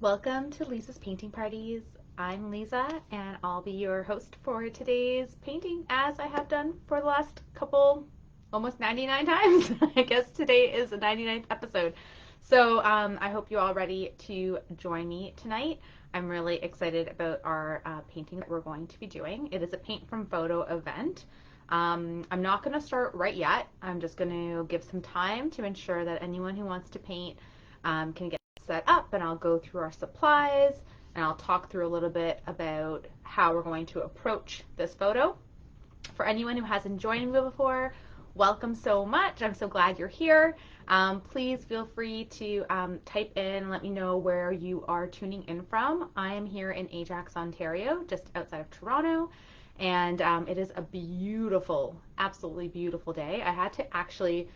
Welcome to Lisa's Painting Parties. I'm Lisa and I'll be your host for today's painting as I have done for the last couple, almost 99 times. I guess today is the 99th episode. So I hope you're all ready to join me tonight. I'm really excited about our painting that we're going to be doing. It is a paint from photo event. I'm not going to start right yet. I'm just going to give some time to ensure that anyone who wants to paint can get set up, and I'll go through our supplies and I'll talk through a little bit about how we're going to approach this photo. For anyone who hasn't joined me before, welcome so much. I'm so glad you're here. Please feel free to type in and let me know where you are tuning in from. I am here in Ajax, Ontario, just outside of Toronto, and it is a beautiful, absolutely beautiful day. I had to actually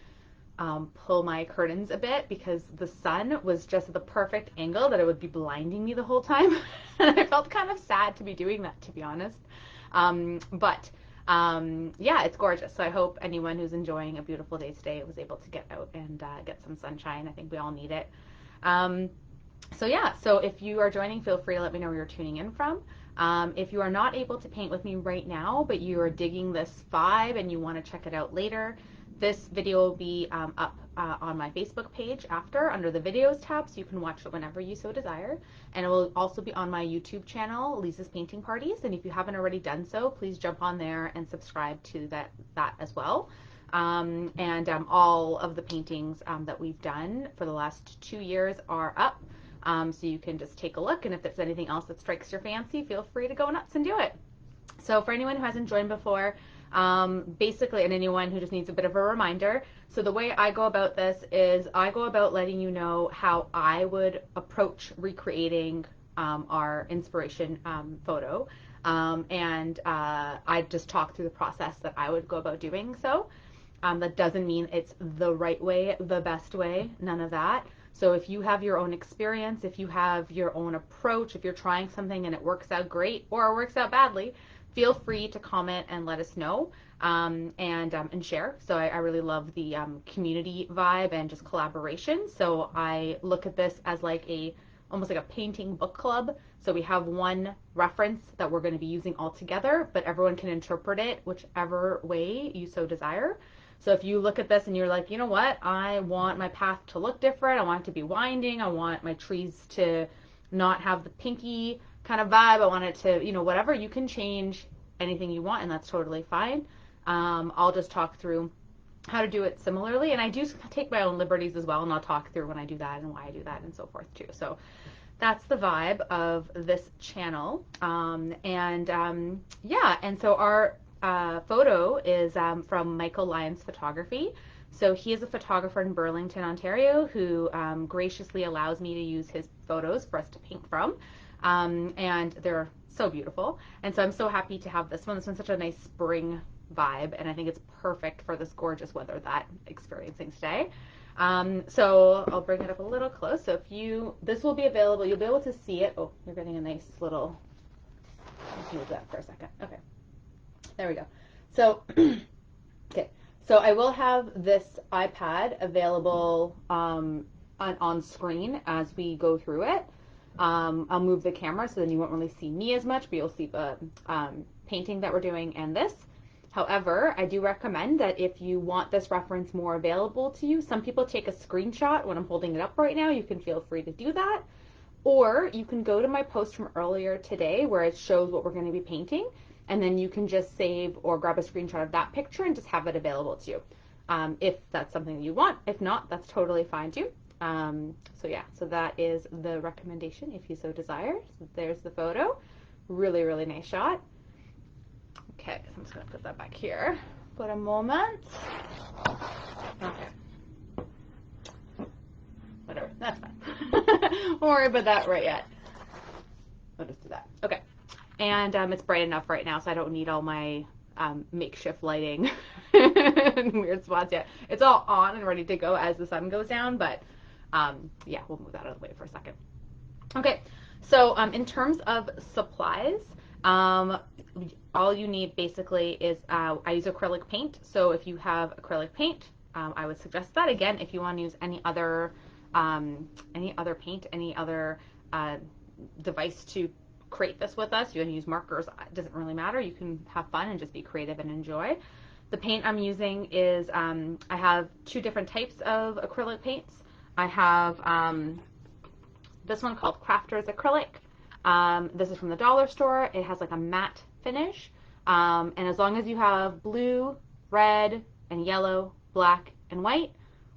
pull my curtains a bit because the sun was just at the perfect angle that it would be blinding me the whole time. And I felt kind of sad to be doing that, to be honest. Yeah, it's gorgeous. So I hope anyone who's enjoying a beautiful day today was able to get out and get some sunshine. I think we all need it. So if you are joining, feel free to let me know where you're tuning in from. If you are not able to paint with me right now, but you are digging this vibe and you want to check it out later, this video will be up on my Facebook page after, under the videos tab, so you can watch it whenever you so desire. And it will also be on my YouTube channel, Lisa's Painting Parties. And if you haven't already done so, please jump on there and subscribe to that as well. All of the paintings that we've done for the last 2 years are up. So you can just take a look, and if there's anything else that strikes your fancy, feel free to go nuts and do it. So for anyone who hasn't joined before, basically, and anyone who just needs a bit of a reminder, so the way I go about this is I go about letting you know how I would approach recreating our inspiration photo, and I just talk through the process that I would go about doing so. That doesn't mean it's the right way, the best way, none of that. So if you have your own experience, if you have your own approach, if you're trying something and it works out great or it works out badly, feel free to comment and let us know, and share. So I really love the community vibe and just collaboration. So I look at this as like almost like a painting book club. So we have one reference that we're going to be using all together, but everyone can interpret it whichever way you so desire. So if you look at this and you're like, you know what, I want my path to look different, I want it to be winding, I want my trees to not have the pinky kind of vibe, I want it to, whatever, you can change anything you want, and that's totally fine. I'll just talk through how to do it similarly, and I do take my own liberties as well, and I'll talk through when I do that and why I do that and so forth too. So that's the vibe of this channel. And so our photo is from Michael Lyons Photography. So he is a photographer in Burlington, Ontario, who graciously allows me to use his photos for us to paint from. And they're so beautiful. And so I'm so happy to have this one. This one's such a nice spring vibe, and I think it's perfect for this gorgeous weather that I'm experiencing today. So I'll bring it up a little close. So this will be available, you'll be able to see it. Oh, you're getting a nice little, let's move that for a second. Okay, there we go. So, okay, so I will have this iPad available on screen as we go through it. I'll move the camera so then you won't really see me as much, but you'll see the painting that we're doing and this. However, I do recommend that if you want this reference more available to you, some people take a screenshot when I'm holding it up right now. You can feel free to do that. Or you can go to my post from earlier today where it shows what we're going to be painting, and then you can just save or grab a screenshot of that picture and just have it available to you if that's something you want. If not, that's totally fine too. So that is the recommendation if you so desire. So there's the photo. Really, really nice shot. Okay, so I'm just going to put that back here for a moment. Okay. Whatever, that's fine. Won't worry about that right yet. I'll just do that. Okay. And it's bright enough right now, so I don't need all my makeshift lighting in weird spots yet. It's all on and ready to go as the sun goes down, but yeah, we'll move that out of the way for a second. Okay, so in terms of supplies, all you need basically is, I use acrylic paint. So if you have acrylic paint, I would suggest that. Again, if you want to use any other paint, any other device to create this with us. You can use markers, it doesn't really matter. You can have fun and just be creative and enjoy. The paint I'm using is, I have 2 different types of acrylic paints. I have this one called Crafters Acrylic. This is from the dollar store. It has like a matte finish. And as long as you have blue, red, and yellow, black, and white,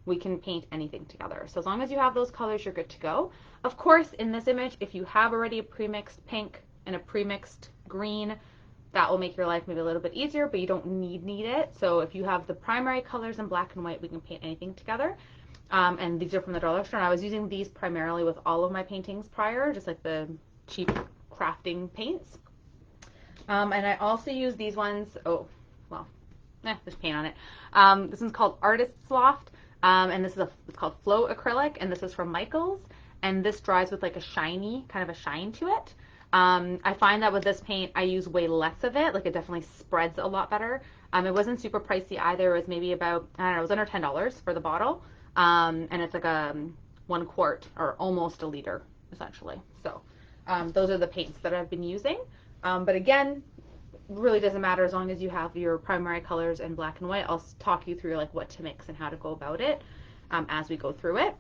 we can paint anything together. So as long as you have those colors, you're good to go. Of course, in this image, if you have already a pre-mixed pink and a pre-mixed green, that will make your life maybe a little bit easier, but you don't need it. So if you have the primary colors in black and white, we can paint anything together. And these are from the dollar store. And I was using these primarily with all of my paintings prior, just like the cheap crafting paints. And I also use these ones. Oh, well, there's paint on it. This one's called Artist's Loft. And this is it's called Flow Acrylic, and this is from Michaels. And this dries with like a shiny, kind of a shine to it. I find that with this paint, I use way less of it. Like it definitely spreads a lot better. It wasn't super pricey either. It was maybe about, I don't know, it was under $10 for the bottle. And it's like a 1 quart or almost a liter, essentially. So those are the paints that I've been using. But again, really doesn't matter as long as you have your primary colors in black and white. I'll talk you through like what to mix and how to go about it as we go through it.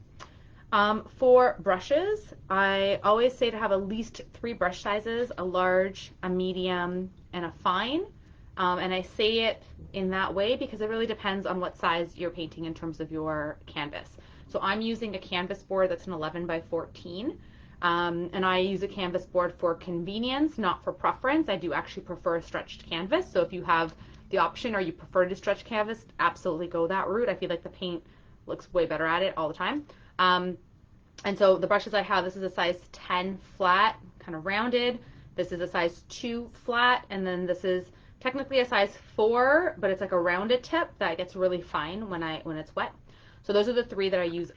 For brushes, I always say to have at least 3 brush sizes, a large, a medium, and a fine. And I say it in that way because it really depends on what size you're painting in terms of your canvas. So I'm using a canvas board that's an 11 by 14. And I use a canvas board for convenience, not for preference. I do actually prefer a stretched canvas. So if you have the option or you prefer to stretch canvas, absolutely go that route. I feel like the paint looks way better at it all the time. And so the brushes I have, this is a size 10 flat, kind of rounded. This is a size 2 flat, and then this is technically a size 4, but it's like a rounded tip that gets really fine when it's wet. So those are the 3 that I use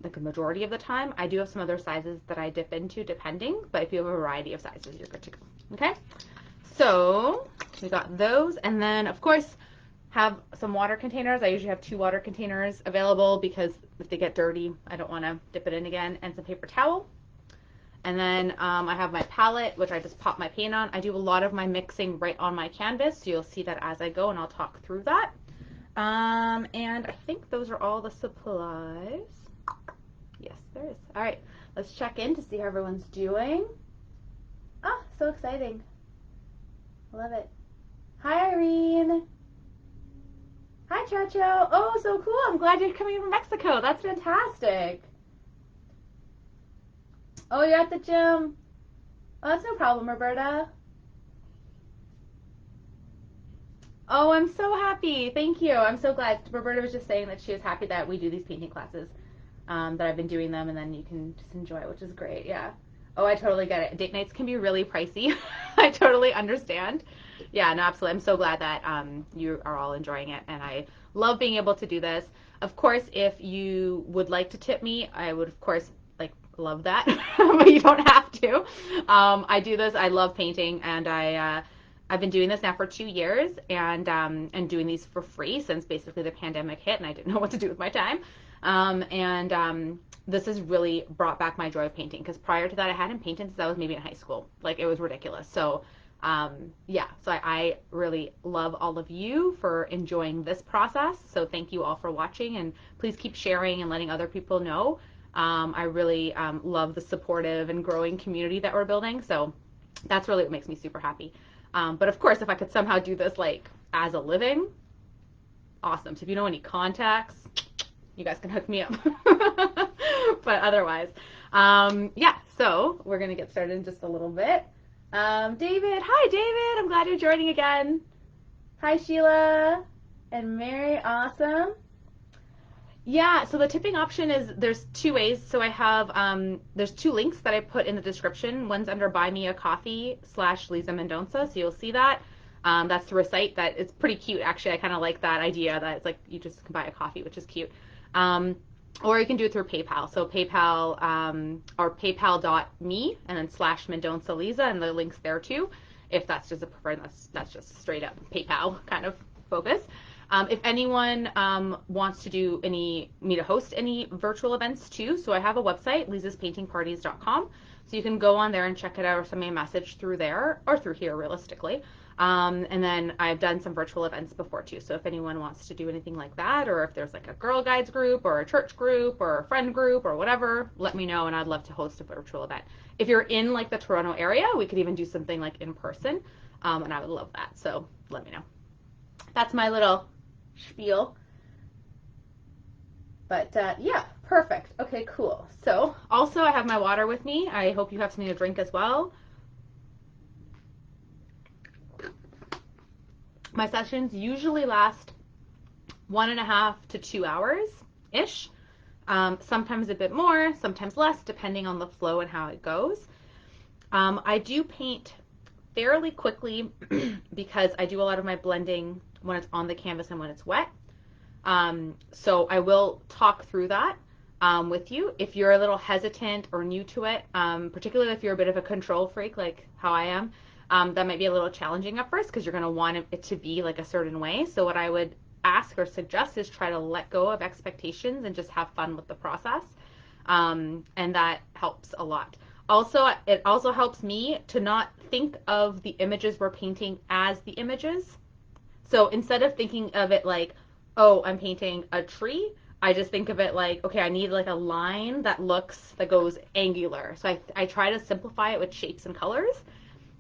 like a majority of the time. I do have some other sizes that I dip into depending, but if you have a variety of sizes, you're good to go. Okay, so we got those, and then of course have some water containers. I usually have 2 water containers available because if they get dirty, I don't want to dip it in again, and some paper towel. And then I have my palette, which I just pop my paint on. I do a lot of my mixing right on my canvas, so you'll see that as I go, and I'll talk through that. And I think those are all the supplies. Yes, there is. All right, let's check in to see how everyone's doing. Oh, so exciting. Love it. Hi, Irene. Hi, Chacho. Oh, so cool. I'm glad you're coming from Mexico. That's fantastic. Oh, you're at the gym. Oh, that's no problem, Roberta. Oh, I'm so happy. Thank you. I'm so glad. Roberta was just saying that she was happy that we do these painting classes, that I've been doing them, and then you can just enjoy it, which is great. Yeah. Oh, I totally get it. Date nights can be really pricey. I totally understand. Yeah, no, absolutely. I'm so glad that you are all enjoying it, and I love being able to do this. Of course, if you would like to tip me, I would, of course, love that, but you don't have to. I do this. I love painting, and I've been doing this now for 2 years, and doing these for free since basically the pandemic hit, and I didn't know what to do with my time. This has really brought back my joy of painting, because prior to that I hadn't painted since I was maybe in high school. Like, it was ridiculous. So yeah, so I really love all of you for enjoying this process. So thank you all for watching, and please keep sharing and letting other people know. I really love the supportive and growing community that we're building. So that's really what makes me super happy. But of course, if I could somehow do this like as a living, awesome. So if you know any contacts, you guys can hook me up. But otherwise, yeah, so we're going to get started in just a little bit. David, hi David, I'm glad you're joining again. Hi Sheila and Mary, awesome. Yeah, so the tipping option is, there's 2 ways. So I have, there's 2 links that I put in the description. One's under Buy Me a Coffee / Liza Mendonca, so you'll see that. That's through a site that it's pretty cute, actually. I kind of like that idea that it's like you just can buy a coffee, which is cute. Or you can do it through PayPal. So PayPal, or paypal.me and then /Mendonca Liza, and the link's there too. If that's just a preferred, that's just straight up PayPal kind of focus. If anyone wants to do me to host any virtual events too, so I have a website, lizaspaintingparties.com. So you can go on there and check it out or send me a message through there or through here realistically. And then I've done some virtual events before too. So if anyone wants to do anything like that, or if there's like a Girl Guides group or a church group or a friend group or whatever, let me know and I'd love to host a virtual event. If you're in like the Toronto area, we could even do something like in person. And I would love that. So let me know. That's my little spiel. But yeah, perfect. Okay, cool. So also I have my water with me. I hope you have something to drink as well. My sessions usually last 1.5 to 2 hours-ish. Sometimes a bit more, sometimes less, depending on the flow and how it goes. I do paint fairly quickly because I do a lot of my blending when it's on the canvas and when it's wet. So I will talk through that with you. If you're a little hesitant or new to it, particularly if you're a bit of a control freak like how I am, that might be a little challenging at first because you're going to want it to be like a certain way. So what I would ask or suggest is try to let go of expectations and just have fun with the process. And that helps a lot. Also, it also helps me to not think of the images we're painting as the images. So instead of thinking of it like, oh, I'm painting a tree, I just think of it like, okay, I need like a line that goes angular. So I try to simplify it with shapes and colors.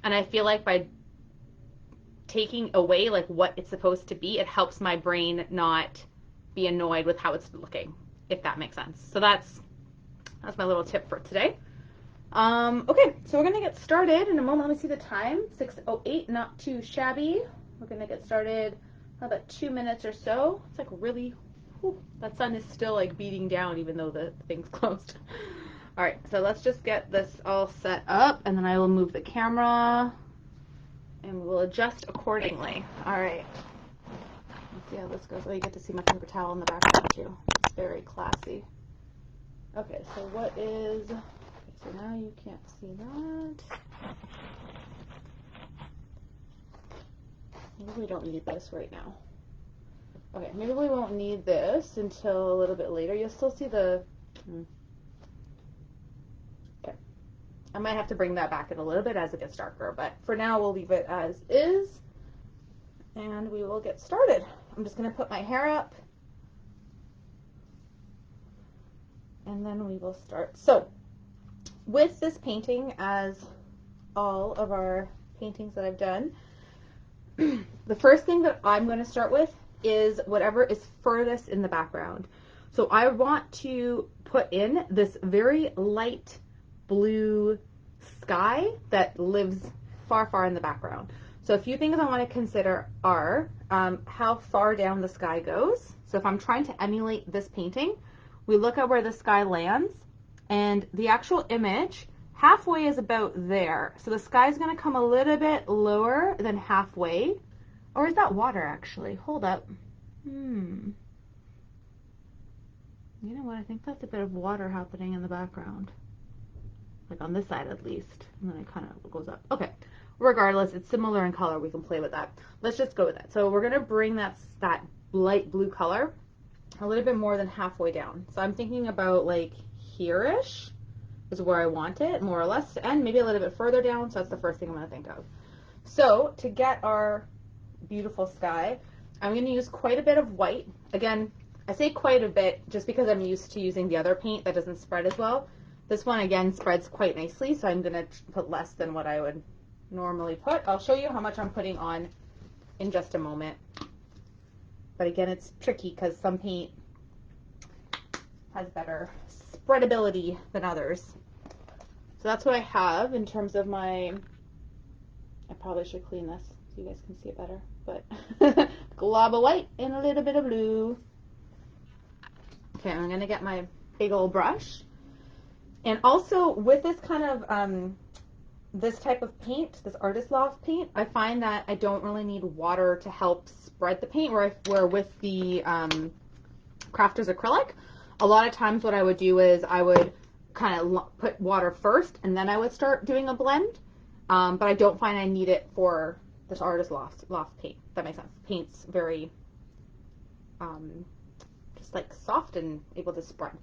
And I feel like by taking away like what it's supposed to be, it helps my brain not be annoyed with how it's looking, if that makes sense. So that's my little tip for today. Okay, so we're gonna get started in a moment. Let me see the time, 6:08, not too shabby. We're gonna get started about 2 minutes or so. It's like really, whew, that sun is still like beating down even though the thing's closed. All right, so let's just get this all set up and then I will move the camera and we'll adjust accordingly. All right, let's see how this goes. Oh, you get to see my paper towel in the background too. It's very classy. Okay, so what is, okay, so now you can't see that. Maybe we don't need this right now. Okay, maybe we won't need this until a little bit later. You'll still see the, okay. I might have to bring that back in a little bit as it gets darker, but for now we'll leave it as is and we will get started. I'm just gonna put my hair up and then we will start. So with this painting, as all of our paintings that I've done, the first thing that I'm going to start with is whatever is furthest in the background. So I want to put in this very light blue sky that lives far, far in the background. So a few things I want to consider are how far down the sky goes. So if I'm trying to emulate this painting, we look at where the sky lands, and the actual image halfway is about there. So the sky is going to come a little bit lower than halfway. Or is that water actually? Hold up. You know what? I think that's a bit of water happening in the background. Like on this side at least. And then it kind of goes up. Okay. Regardless, it's similar in color. We can play with that. Let's just go with that. So we're going to bring that light blue color a little bit more than halfway down. So I'm thinking about like here-ish is where I want it, more or less, and maybe a little bit further down. So that's the first thing I'm going to think of. So to get our beautiful sky, I'm going to use quite a bit of white. Again, I say quite a bit just because I'm used to using the other paint that doesn't spread as well. This one, again, spreads quite nicely, so I'm going to put less than what I would normally put. I'll show you how much I'm putting on in just a moment. But again, it's tricky because some paint has better spreadability than others. So that's what I have in terms of my, I probably should clean this so you guys can see it better, but glob of white and a little bit of blue. Okay, I'm going to get my big old brush. And also with this kind of, this type of paint, this Artist Loft paint, I find that I don't really need water to help spread the paint, where with the Crafters acrylic, a lot of times what I would do is I would kind of put water first and then I would start doing a blend, but I don't find I need it for this Artist Loft paint. That makes sense. Paint's very just like soft and able to spread.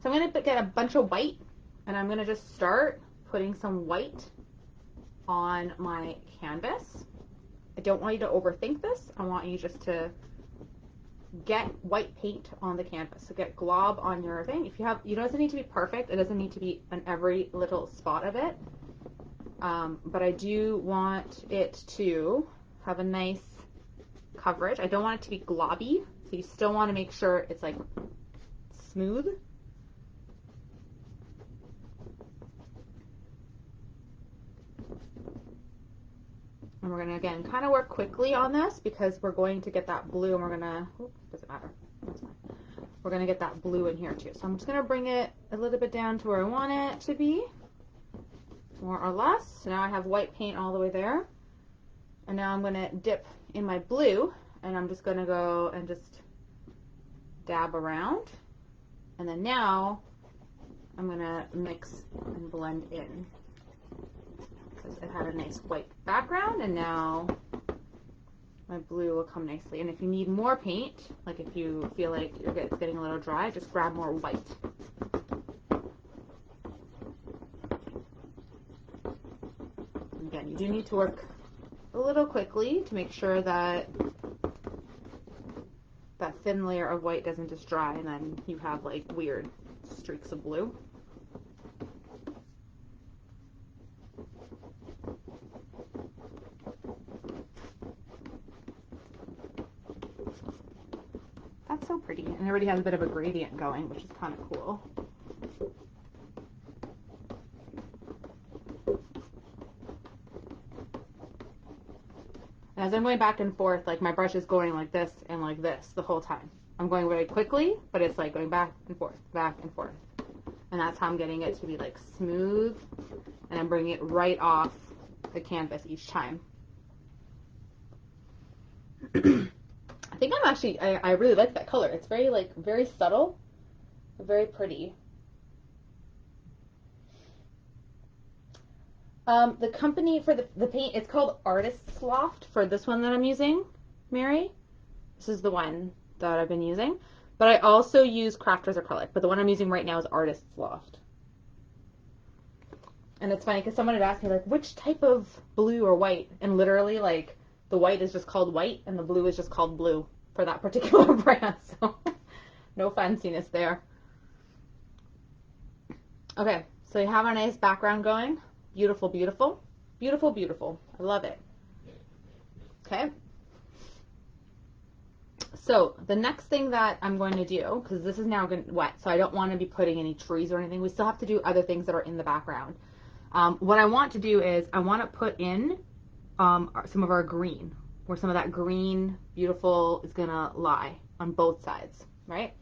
So I'm going to get a bunch of white and I'm going to just start putting some white on my canvas. I don't want you to overthink this. I want you just to get white paint on the canvas. So get glob on your thing. If you have, it doesn't need to be perfect. It doesn't need to be on every little spot of it. But I do want it to have a nice coverage. I don't want it to be globby. So you still want to make sure it's like smooth. And we're going to, again, kind of work quickly on this because we're going to get that blue and we're going to, doesn't matter. That's fine. We're going to get that blue in here too. So I'm just going to bring it a little bit down to where I want it to be, more or less. So now I have white paint all the way there. And now I'm going to dip in my blue and I'm just going to go and just dab around. And then now I'm going to mix and blend in. It had a nice white background, and now my blue will come nicely. And if you need more paint, like if you feel like it's getting a little dry, just grab more white. Again, you do need to work a little quickly to make sure that that thin layer of white doesn't just dry and then you have like weird streaks of blue. That's so pretty. And it already has a bit of a gradient going, which is kind of cool. And as I'm going back and forth, like my brush is going like this and like this the whole time. I'm going very quickly, but it's like going back and forth, back and forth. And that's how I'm getting it to be like smooth. And I'm bringing it right off the canvas each time. I think I'm actually, I really like that color. It's very like, very subtle, very pretty. The company for the paint, it's called Artist's Loft for this one that I'm using, Mary. This is the one that I've been using. But I also use Crafters Acrylic, but the one I'm using right now is Artist's Loft. And it's funny because someone had asked me like, which type of blue or white? And literally like, the white is just called white and the blue is just called blue for that particular brand. So no fanciness there. Okay, so you have a nice background going. Beautiful, beautiful. Beautiful, beautiful. I love it. Okay. So the next thing that I'm going to do, because this is now wet, so I don't want to be putting any trees or anything. We still have to do other things that are in the background. What I want to do is I want to put in some of our green, where some of that green beautiful is gonna lie on both sides, right?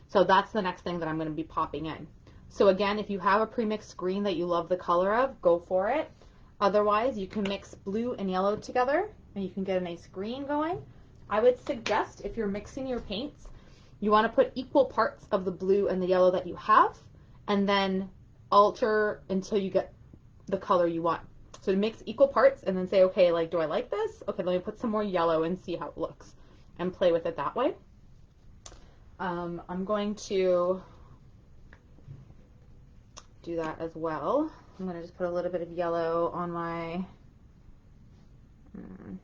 So that's the next thing that I'm gonna be popping in. So again, if you have a pre-mixed green that you love the color of, go for it. Otherwise, you can mix blue and yellow together and you can get a nice green going. I would suggest if you're mixing your paints, you want to put equal parts of the blue and the yellow that you have and then alter until you get the color you want. So mix equal parts and then say, okay, like, do I like this? Okay, let me put some more yellow and see how it looks and play with it that way. I'm going to do that as well. I'm going to just put a little bit of yellow on my, there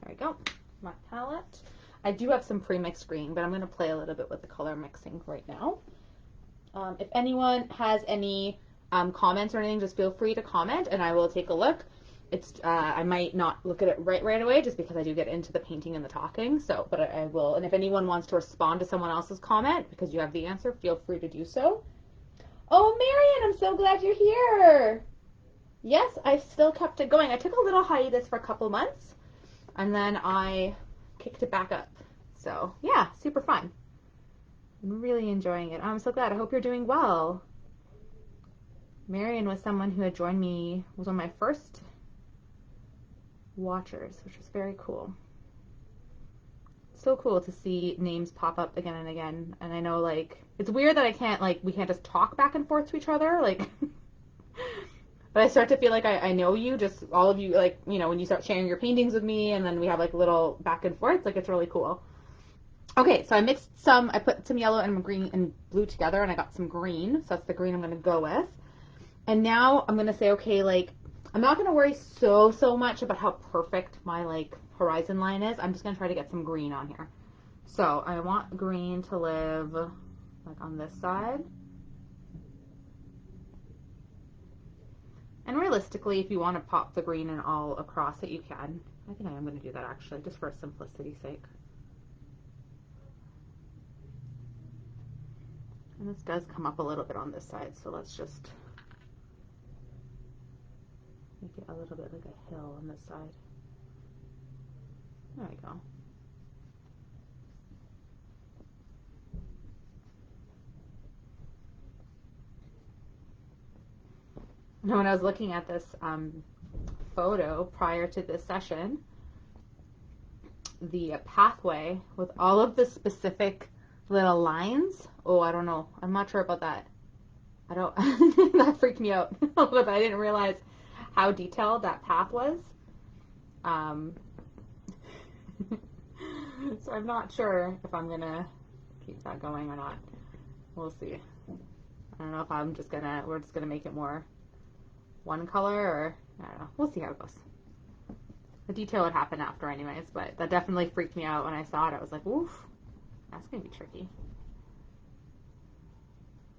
we go, my palette. I do have some pre-mixed green, but I'm going to play a little bit with the color mixing right now. If anyone has any comments or anything, just feel free to comment and I will take a look. It's I might not look at it right away just because I do get into the painting and the talking, so but I will. And if anyone wants to respond to someone else's comment because you have the answer, feel free to do so. Oh, Marion, I'm so glad you're here. Yes, I still kept it going. I took a little hiatus for a couple months and then I kicked it back up. So yeah, super fun. I'm really enjoying it. I'm so glad. I hope you're doing well. Marion was someone who had joined me, was one of my first watchers, which was very cool. So cool to see names pop up again and again. And I know, like, it's weird that I can't, like, we can't just talk back and forth to each other, like, but I start to feel like I know you, just all of you, like, you know, when you start sharing your paintings with me and then we have, like, little back and forth, like, it's really cool. Okay, so I mixed some, I put some yellow and green and blue together and I got some green, so that's the green I'm going to go with. And now I'm going to say, okay, like, I'm not going to worry so much about how perfect my, like, horizon line is. I'm just going to try to get some green on here. So I want green to live, like, on this side. And realistically, if you want to pop the green and all across it, you can. I think I am going to do that, actually, just for simplicity's sake. And this does come up a little bit on this side, so let's just make it a little bit like a hill on this side. There we go. Now, when I was looking at this photo prior to this session, the pathway with all of the specific little lines, oh, I don't know. I'm not sure about that. I don't, that freaked me out a little bit. I didn't realize how detailed that path was. So I'm not sure if I'm gonna keep that going or not. We'll see. I don't know if we're just gonna make it more one color, or I don't know. We'll see how it goes. The detail would happen after anyways, but that definitely freaked me out when I saw it. I was like, oof, that's gonna be tricky.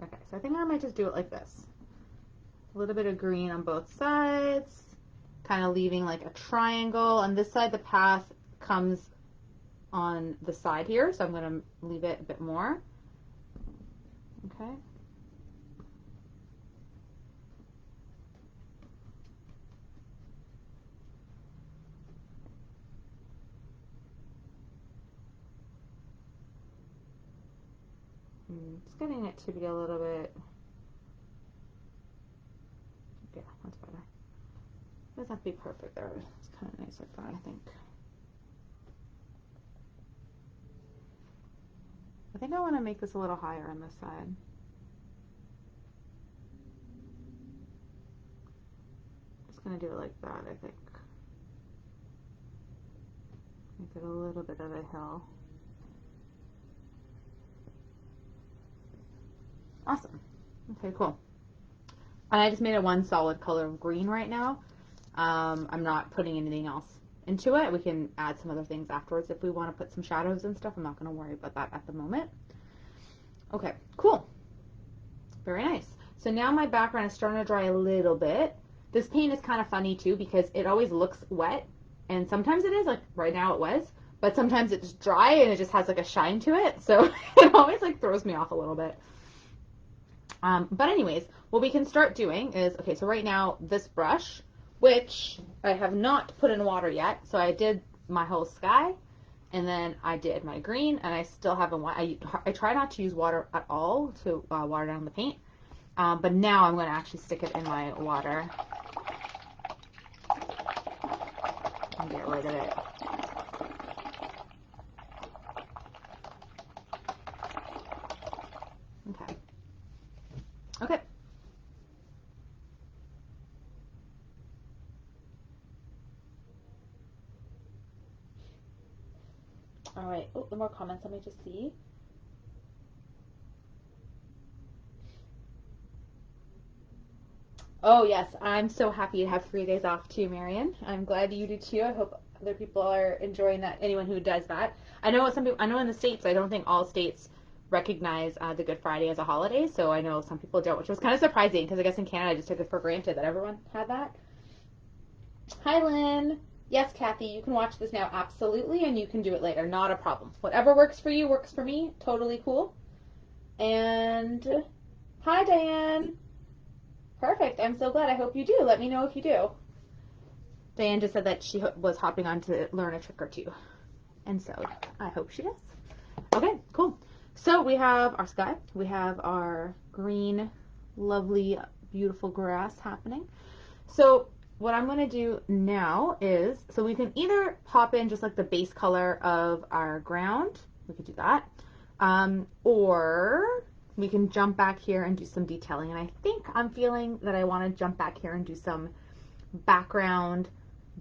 Okay, so I think I might just do it like this. A little bit of green on both sides, kind of leaving like a triangle. On this side, the path comes on the side here, so I'm going to leave it a bit more. Okay. Just getting it to be a little bit, yeah, that's better. It doesn't have to be perfect there. It's kind of nice like that, I think. I think I want to make this a little higher on this side. Just going to do it like that, I think. Make it a little bit of a hill. Awesome. Okay, cool. And I just made it one solid color of green right now. I'm not putting anything else into it. We can add some other things afterwards if we want to put some shadows and stuff. I'm not going to worry about that at the moment. Okay, cool. Very nice. So now my background is starting to dry a little bit. This paint is kind of funny too because it always looks wet, and sometimes it is, like right now it was, but sometimes it's dry and it just has like a shine to it. So it always like throws me off a little bit. But anyways, what we can start doing is, okay, so right now this brush, which I have not put in water yet, so I did my whole sky, and then I did my green, and I still haven't, I try not to use water at all to water down the paint, but now I'm going to actually stick it in my water and get rid of it. Okay. Okay. All right. Oh, the more comments. Let me just see. Oh, yes. I'm so happy to have 3 days off too, Marion. I'm glad you do too. I hope other people are enjoying that. Anyone who does that. I know some people, I know in the States, I don't think all states recognize the Good Friday as a holiday. So I know some people don't, which was kind of surprising because I guess in Canada I just took it for granted that everyone had that. Hi, Lynn. Yes, Kathy, you can watch this now, absolutely, and you can do it later. Not a problem. Whatever works for you works for me. Totally cool. And hi, Diane. Perfect. I'm so glad. I hope you do. Let me know if you do. Diane just said that she was hopping on to learn a trick or two. And so I hope she does. Okay, cool. So we have our sky. We have our green, lovely, beautiful grass happening. So what I'm going to do now is, so we can either pop in just like the base color of our ground. We could do that. Or we can jump back here and do some detailing. And I think I'm feeling that I want to jump back here and do some background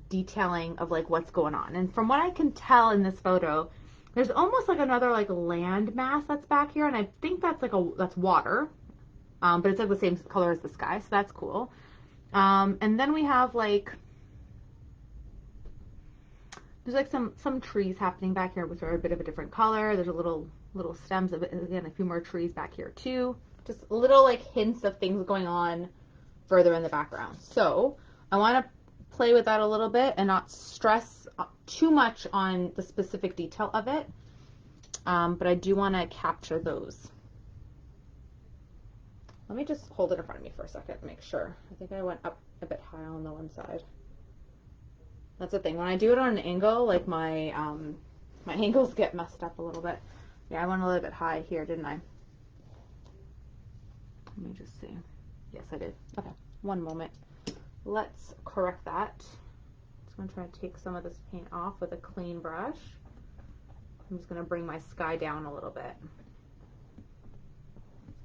detailing of like what's going on. And from what I can tell in this photo, there's almost like another like land mass that's back here. And I think that's like that's water. but it's like the same color as the sky, so that's cool. And then we have like, there's like some trees happening back here, which are a bit of a different color. There's a little stems of it, again, a few more trees back here too. Just little like hints of things going on further in the background. So I want to play with that a little bit and not stress too much on the specific detail of it. But I do want to capture those. Let me just hold it in front of me for a second and make sure. I think I went up a bit high on the one side. That's the thing. When I do it on an angle, like my angles get messed up a little bit. Yeah, I went a little bit high here, didn't I? Let me just see. Yes, I did. Okay, one moment. Let's correct that. Just going to try to take some of this paint off with a clean brush. I'm just going to bring my sky down a little bit.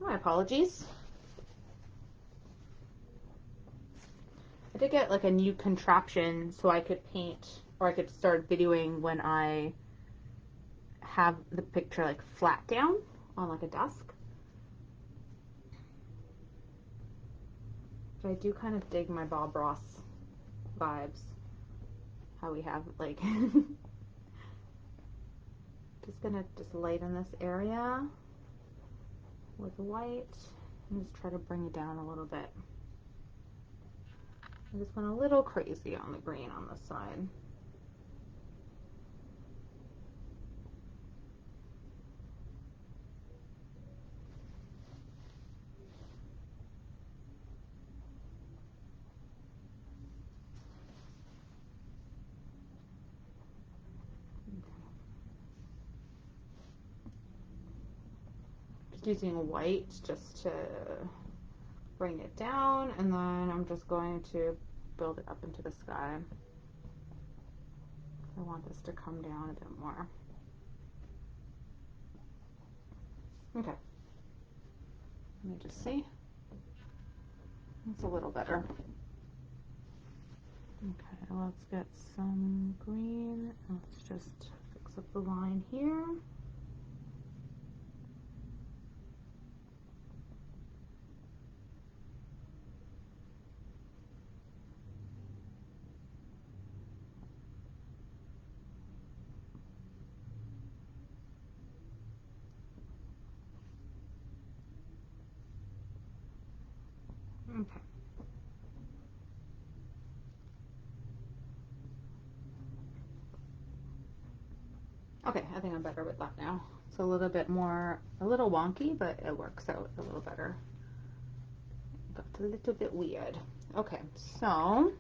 My apologies. I did get like a new contraption so I could paint, or I could start videoing when I have the picture like flat down on like a desk. But I do kind of dig my Bob Ross vibes. How we have like just gonna just lighten this area with white and just try to bring it down a little bit. I just went a little crazy on the green on this side. Just using white just to bring it down, and then I'm just going to build it up into the sky. I want this to come down a bit more. Okay. Let me just see. It's a little better. Okay, let's get some green. Let's just fix up the line here. Okay. Okay, I think I'm better with that now. It's a little bit more, a little wonky, but it works out a little better. Got a little bit weird. Okay, so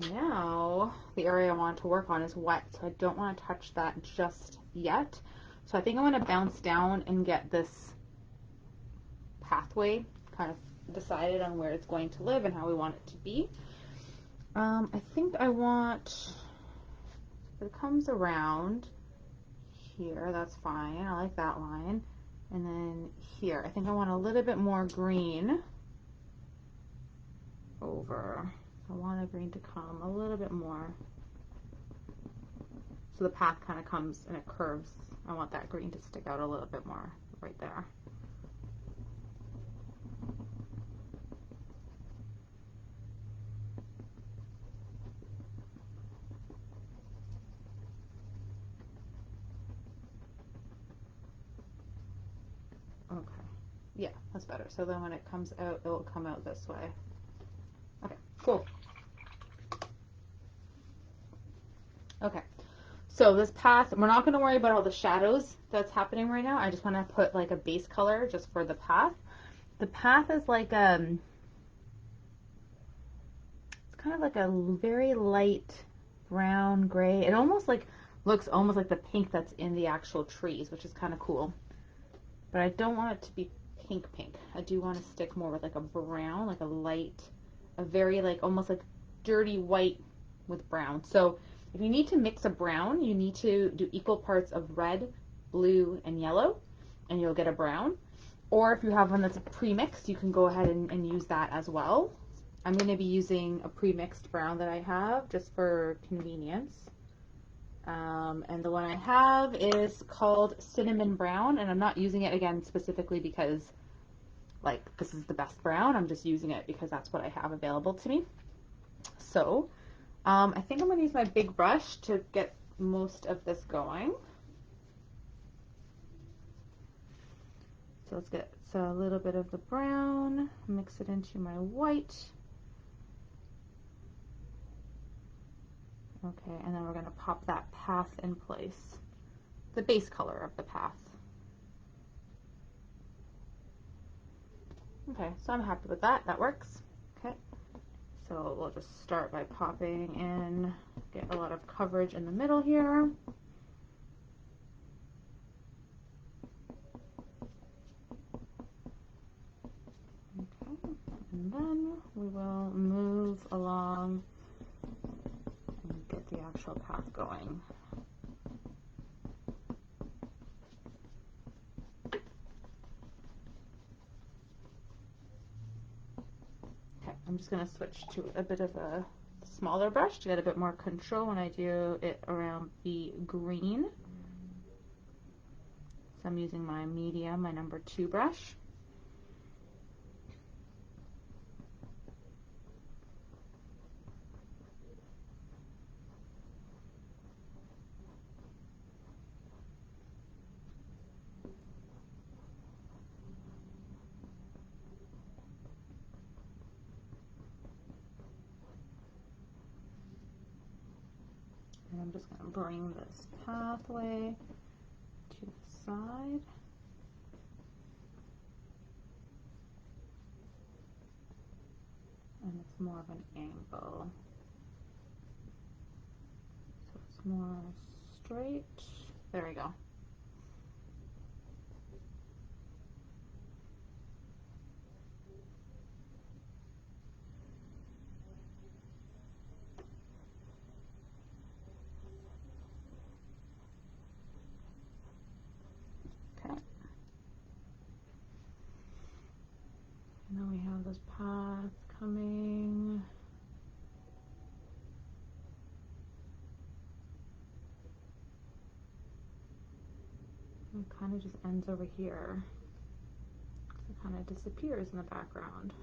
now the area I want to work on is wet, so I don't want to touch that just yet. So I think I want to bounce down and get this pathway kind of decided on where it's going to live and how we want it to be. I think I want, if it comes around here, that's fine. I like that line. And then here, I think I want a little bit more green over. I want the green to come a little bit more. So the path kind of comes and it curves. I want that green to stick out a little bit more right there. Okay. Yeah, that's better. So then when it comes out, it will come out this way. Okay, cool. Okay. So this path, we're not going to worry about all the shadows that's happening right now. I just want to put like a base color just for the path. The path is like it's kind of like a very light brown gray. It almost like looks almost like the pink that's in the actual trees, which is kind of cool. But I don't want it to be pink. I do want to stick more with like a brown, like a light, a very like almost like dirty white with brown. So if you need to mix a brown, you need to do equal parts of red, blue, and yellow, and you'll get a brown. Or if you have one that's pre-mixed, you can go ahead and use that as well. I'm going to be using a pre-mixed brown that I have just for convenience. And the one I have is called Cinnamon Brown, and I'm not using it again specifically because like this is the best brown. I'm just using it because that's what I have available to me. So I think I'm going to use my big brush to get most of this going. So let's get a little bit of the brown, mix it into my white. Okay, and then we're going to pop that path in place, the base color of the path. Okay, so I'm happy with that. That works. Okay, so we'll just start by popping in, get a lot of coverage in the middle here. Okay, and then we will move along and get the actual path going. Okay, I'm just going to switch to a bit of a smaller brush to get a bit more control when I do it around the green. So I'm using my medium, my number 2 brush. And I'm just going to bring this pathway to the side. And it's more of an angle. So it's more straight. There we go. Okay. Now we have this path coming. It kind of just ends over here. It kind of disappears in the background.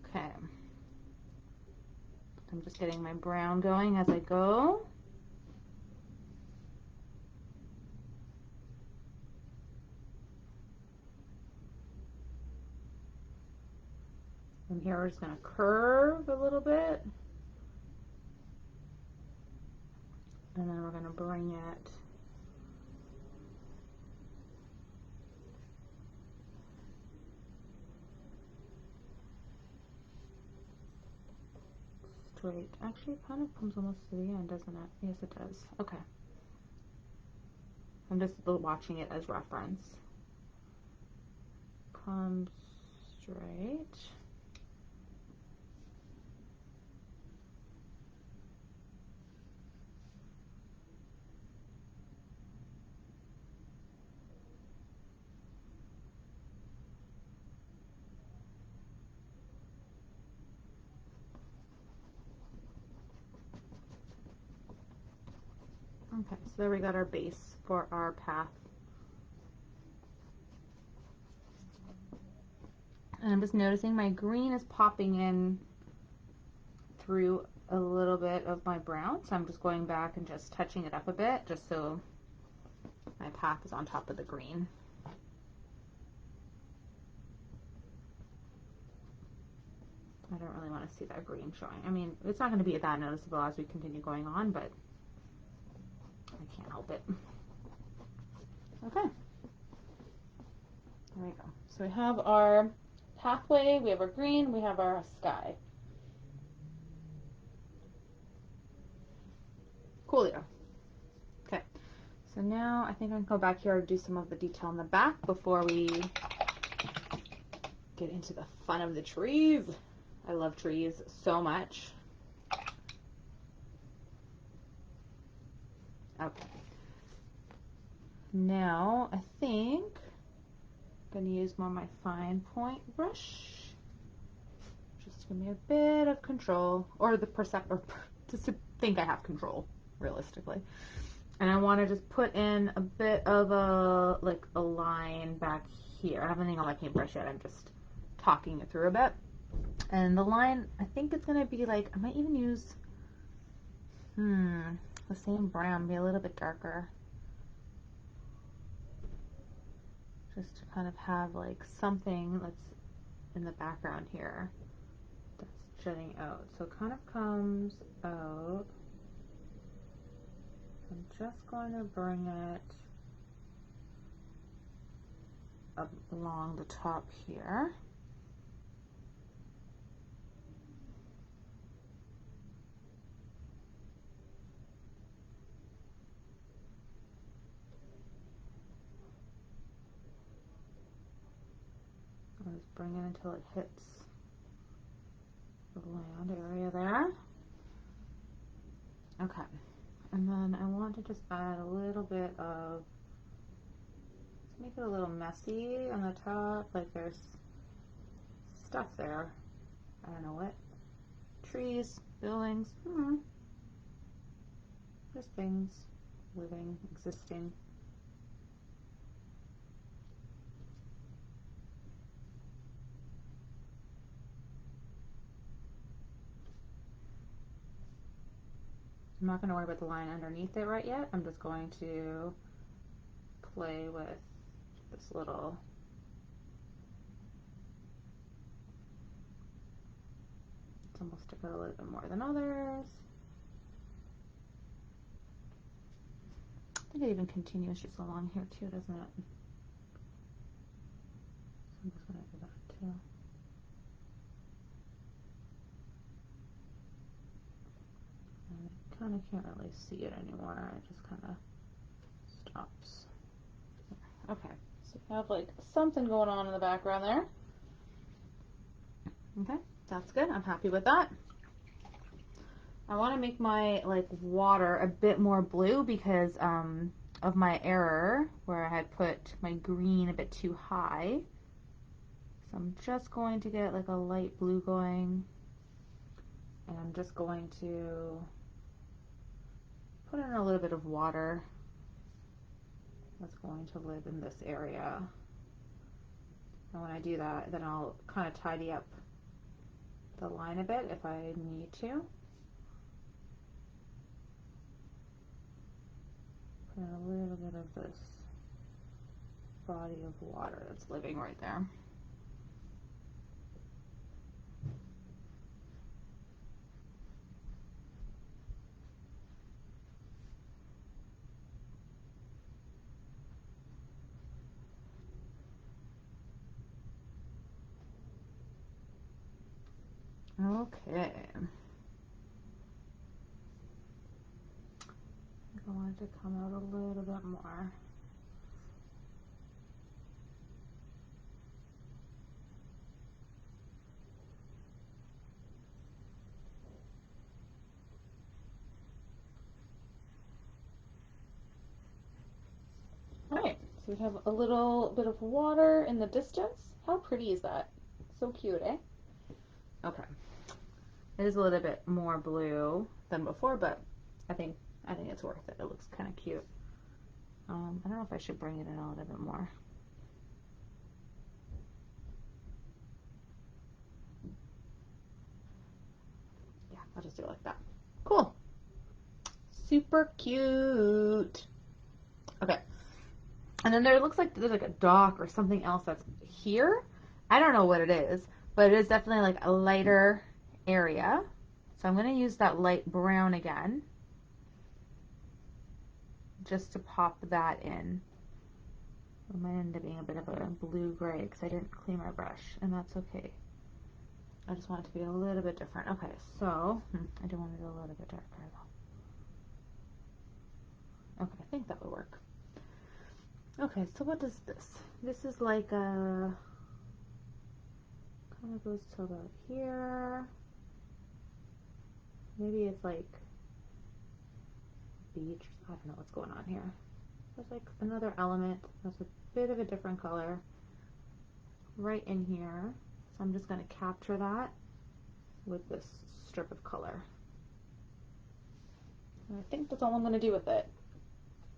Okay. I'm just getting my brown going as I go. And here we're just going to curve a little bit. And then we're going to bring it straight. Actually, it kind of comes almost to the end, doesn't it? Yes, it does. Okay. I'm just watching it as reference. Come straight. Okay, so there we got our base for our path. And I'm just noticing my green is popping in through a little bit of my brown, so I'm just going back and just touching it up a bit just so my path is on top of the green. I don't really want to see that green showing. I mean, it's not going to be that noticeable as we continue going on, but I can't help it. Okay. There we go. So we have our pathway, we have our green, we have our sky. Coolio. Okay. So now I think I can go back here and do some of the detail in the back before we get into the fun of the trees. I love trees so much. Okay. Now I think I'm going to use more of my fine point brush. Just to give me a bit of control, or the just to think I have control, realistically. And I want to just put in a bit of a line back here. I don't have anything on my paintbrush yet. I'm just talking it through a bit. And the line, I think it's going to be like, I might even use, the same brown, be a little bit darker. Just to kind of have like something that's in the background here that's jutting out. So it kind of comes out. I'm just going to bring it up along the top here. I'll just bring it until it hits the land area there. Okay, and then I want to just add a little bit of, let's make it a little messy on the top, like there's stuff there. I don't know what. Trees, buildings, just things living, existing. I'm not going to worry about the line underneath it right yet. I'm just going to play with this little some will stick out a little bit more than others. I think it even continues just along here too, doesn't it? So I'm just going to do that too. And I kind of can't really see it anymore. It just kind of stops. Okay, so we have like something going on in the background there. Okay, that's good. I'm happy with that. I want to make my like water a bit more blue because of my error where I had put my green a bit too high. So I'm just going to get like a light blue going, and I'm just going to put in a little bit of water that's going to live in this area. And when I do that, then I'll kind of tidy up the line a bit if I need to. Put in a little bit of this body of water that's living right there. Okay. I want it to come out a little bit more. Alright, so we have a little bit of water in the distance. How pretty is that? So cute, eh? Okay. It is a little bit more blue than before, but I think it's worth it. It looks kind of cute. I don't know if I should bring it in a little bit more. Yeah, I'll just do it like that. Cool. Super cute. Okay. And then there looks like there's like a dock or something else that's here. I don't know what it is, but it is definitely like a lighter area. So I'm going to use that light brown again, just to pop that in. It might end up being a bit of a blue-gray because I didn't clean my brush, and that's okay. I just want it to be a little bit different. Okay, so I do want it a little bit darker though. Okay, I think that would work. Okay, so what is this? This is like a, kind of goes to about here. Maybe it's like beach. I don't know what's going on here. There's like another element that's a bit of a different color right in here. So I'm just going to capture that with this strip of color. And I think that's all I'm going to do with it.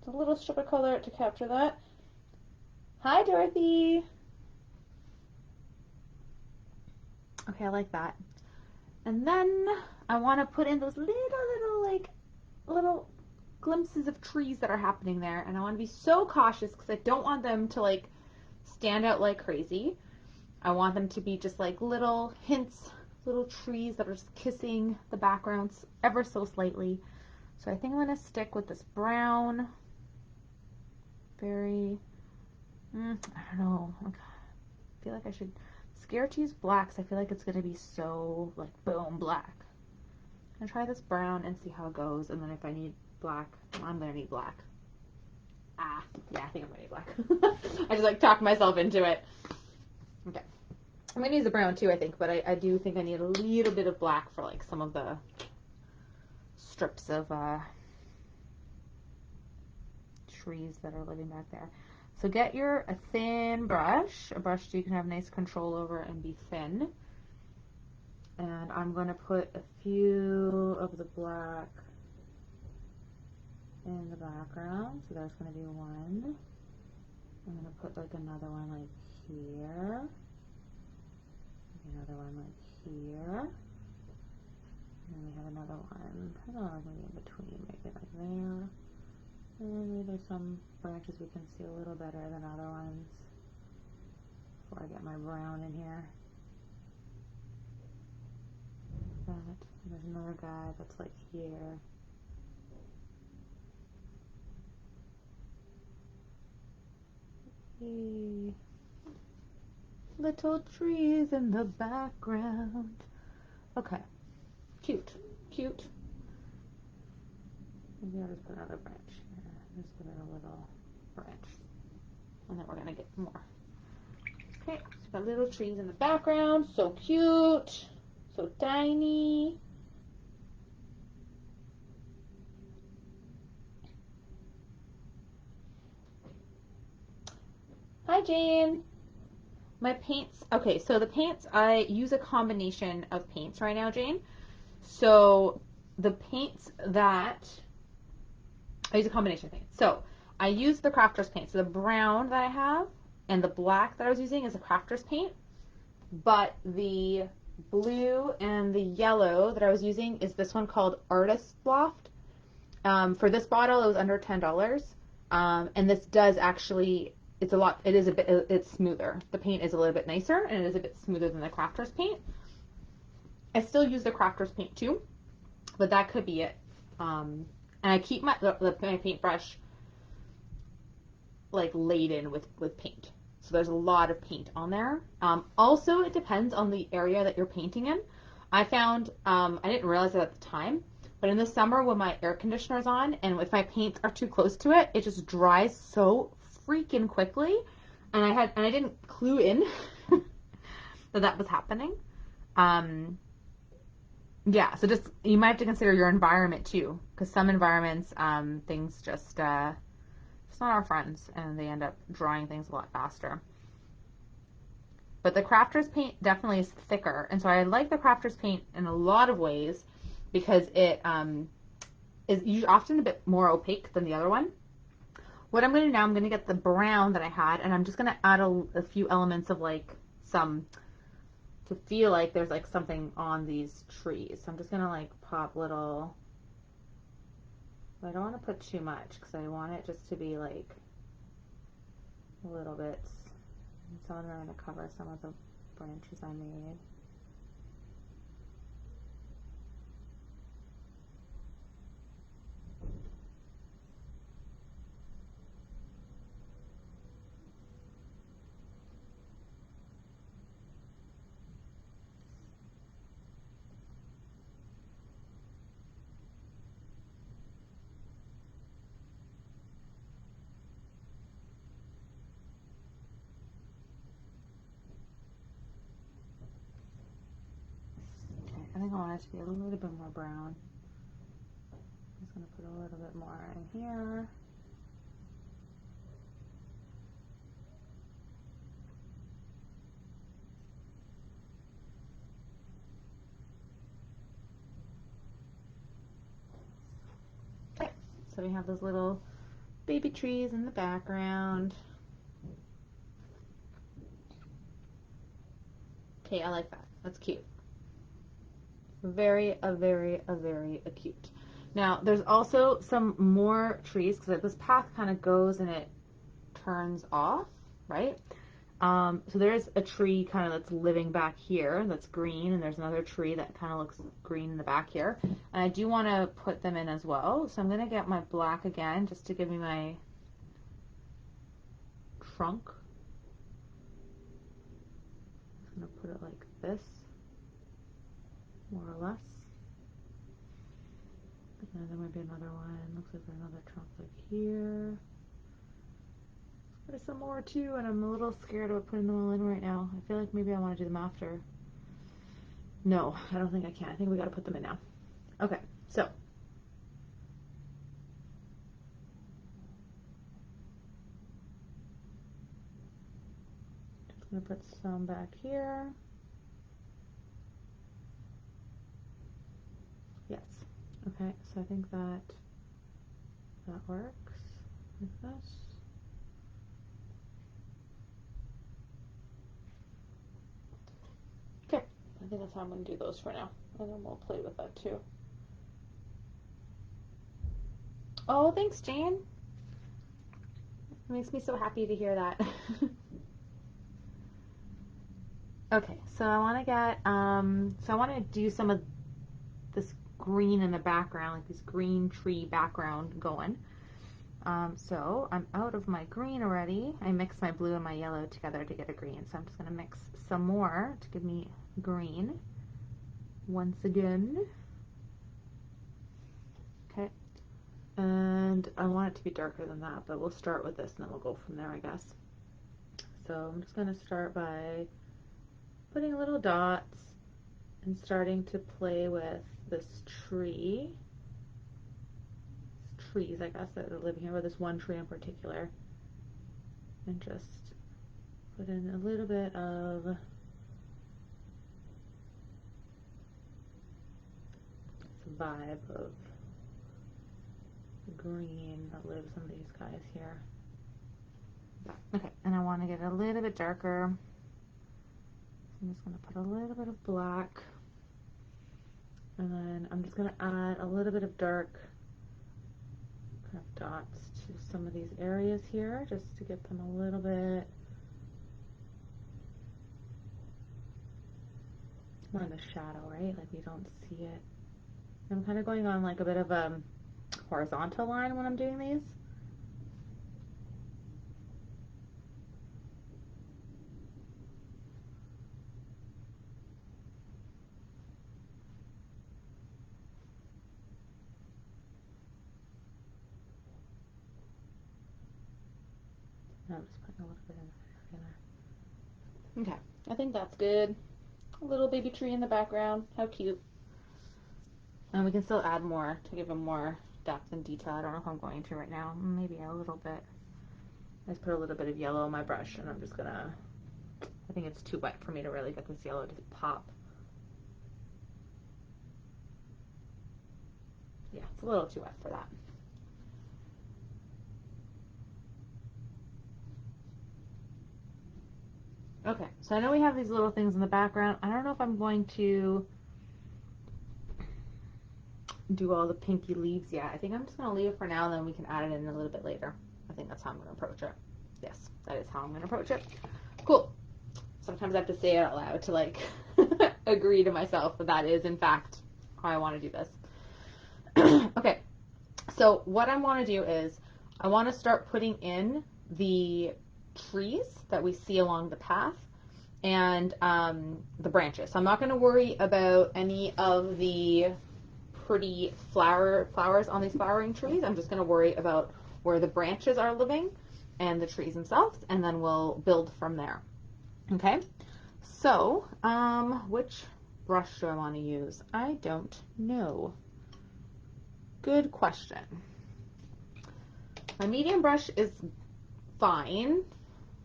a little strip of color to capture that. Hi, Dorothy. Okay, I like that. And then I want to put in those little glimpses of trees that are happening there. And I want to be so cautious because I don't want them to like stand out like crazy. I want them to be just like little hints, little trees that are just kissing the backgrounds ever so slightly. So I think I'm going to stick with this brown. Very, I don't know. I feel like I should scared to use blacks. I feel like it's going to be so like boom black. I'm going to try this brown and see how it goes. And then if I need black, I'm going to need black. Yeah, I think I'm going to need black. I just like talked myself into it. Okay. I'm going to use the brown too, I think, but I do think I need a little bit of black for like some of the strips of trees that are living back there. So get a thin brush, a brush you can have nice control over and be thin. And I'm going to put a few of the black in the background. So there's going to be one. I'm going to put like another one like here. Another one like here. And then we have another one, I don't know, maybe in between, maybe like there. And maybe there's some branches we can see a little better than other ones. Before I get my brown in here. There's another guy that's like here. Hey. Little trees in the background. Okay. Cute. Cute. Maybe I'll just put another branch here. Just put in a little branch. And then we're going to get more. Okay. So got little trees in the background. So cute. So tiny. Hi, Jane. My paints. Okay, so the paints, I use a combination of paints right now, Jane. So the paints that I use a combination of paints. So I use the crafters paint. So the brown that I have and the black that I was using is a crafters paint, but the blue and the yellow that I was using is this one called Artist Loft. For this bottle, it was under $10, and this does actually. It's smoother. The paint is a little bit nicer and it is a bit smoother than the crafters paint. I still use the crafters paint too, but that could be it. And I keep my paintbrush like laden with paint. So there's a lot of paint on there. Also, it depends on the area that you're painting in. I found, I didn't realize it at the time, but in the summer when my air conditioner is on and if my paints are too close to it, it just dries so freaking quickly. And I didn't clue in that was happening. Yeah, so just, you might have to consider your environment too, because some environments, things just not our friends, and they end up drying things a lot faster. But the crafters paint definitely is thicker, and so I like the crafters paint in a lot of ways because it is often a bit more opaque than the other one. What I'm going to do now, I'm going to get the brown that I had, and I'm just going to add a few elements of like some, to feel like there's like something on these trees. So I'm just going to like pop little, I don't want to put too much because I want it just to be like little bits. Some of them are going to cover some of the branches I made. Okay, I think I want it to be a little bit more brown. I'm just going to put a little bit more in here. Okay, so we have those little baby trees in the background. Okay, I like that. That's cute. Very cute. Now, there's also some more trees because this path kind of goes and it turns off, right? So there's a tree kind of that's living back here that's green, and there's another tree that kind of looks green in the back here. And I do want to put them in as well. So I'm going to get my black again just to give me my trunk. I'm going to put it like this, more or less. And there might be another one. Looks like there's another trunk like here. There's some more too, and I'm a little scared about putting them all in right now. I feel like maybe I want to do them after. No, I don't think I can. I think we got to put them in now. Okay, so. Just going to put some back here. Yes. Okay, so I think that works like this. Okay, I think that's how I'm going to do those for now. And then we'll play with that too. Oh, thanks, Jane. It makes me so happy to hear that. Okay, so I want to get, so I want to do some of this green in the background, like this green tree background going. So I'm out of my green already. I mixed my blue and my yellow together to get a green. So I'm just going to mix some more to give me green once again. Okay. And I want it to be darker than that, but we'll start with this and then we'll go from there, I guess. So I'm just going to start by putting little dots and starting to play with this tree. Trees, I guess, that are living here, or this one tree in particular, and just put in a little bit of this vibe of the green that lives in these guys here. Okay, and I want to get a little bit darker. So I'm just going to put a little bit of black, and then I'm just going to add a little bit of dark kind of dots to some of these areas here, just to get them a little bit more in the shadow, right? Like we don't see it. I'm kind of going on like a bit of a horizontal line when I'm doing these. I'm just putting a little bit in there. Okay, I think that's good. A little baby tree in the background. How cute. And we can still add more to give them more depth and detail. I don't know if I'm going to right now. Maybe a little bit. I just put a little bit of yellow on my brush, and I'm just gonna, I think it's too wet for me to really get this yellow to pop. Yeah, it's a little too wet for that. Okay, so I know we have these little things in the background. I don't know if I'm going to do all the pinky leaves yet. I think I'm just going to leave it for now, and then we can add it in a little bit later. I think that's how I'm going to approach it. Yes, that is how I'm going to approach it. Cool. Sometimes I have to say it out loud to like agree to myself that that is in fact how I want to do this. Okay, so what I want to do is I want to start putting in the trees that we see along the path and the branches. So I'm not going to worry about any of the pretty flowers on these flowering trees. I'm just going to worry about where the branches are living and the trees themselves, and then we'll build from there. Okay, so which brush do I want to use? I don't know. Good question. My medium brush is fine,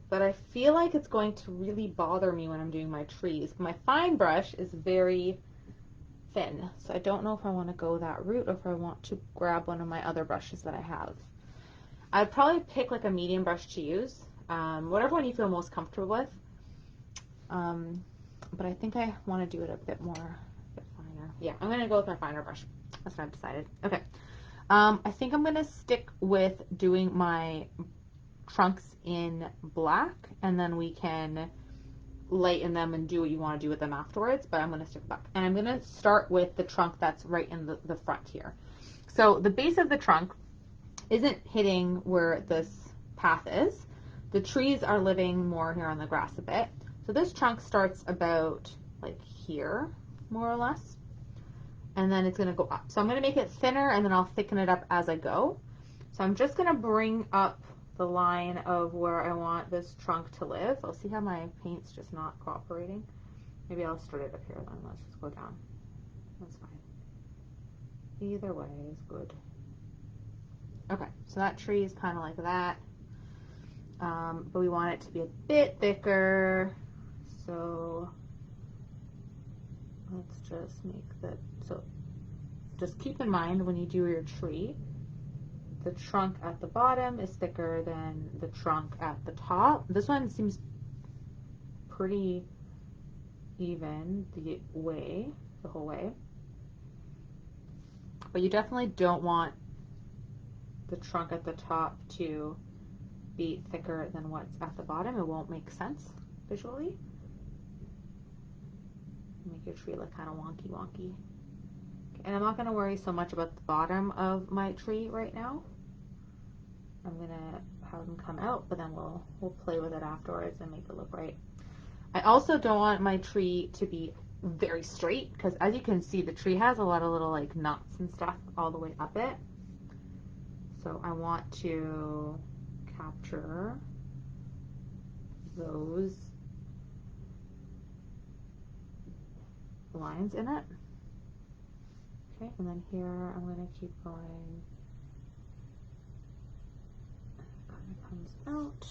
but I feel like it's going to really bother me when I'm doing my trees. My fine brush is very thin, so I don't know if I want to go that route or if I want to grab one of my other brushes that I have. I'd probably pick like a medium brush to use, whatever one you feel most comfortable with. But I think I want to do it a bit finer. Yeah, I'm going to go with my finer brush. That's what I've decided. Okay. I think I'm going to stick with doing my trunks in black, and then we can lighten them and do what you want to do with them afterwards, but I'm going to stick with black. And I'm going to start with the trunk that's right in the front here. So the base of the trunk isn't hitting where this path is. The trees are living more here on the grass a bit. So this trunk starts about like here, more or less. And then it's going to go up. So I'm going to make it thinner, and then I'll thicken it up as I go. So I'm just going to bring up the line of where I want this trunk to live. I'll see how my paint's just not cooperating. Maybe I'll start it up here then. Let's just go down. That's fine. Either way is good. Okay, so that tree is kind of like that. But we want it to be a bit thicker. So let's just make that. So just keep in mind when you do your tree, the trunk at the bottom is thicker than the trunk at the top. This one seems pretty even the whole way. But you definitely don't want the trunk at the top to be thicker than what's at the bottom. It won't make sense visually. Make your tree look kind of wonky. Okay, and I'm not going to worry so much about the bottom of my tree right now. I'm going to have them come out, but then we'll play with it afterwards and make it look right. I also don't want my tree to be very straight, because as you can see, the tree has a lot of little like nuts and stuff all the way up it. So I want to capture those lines in it. Okay, and then here I'm going to keep going. It kind of comes out.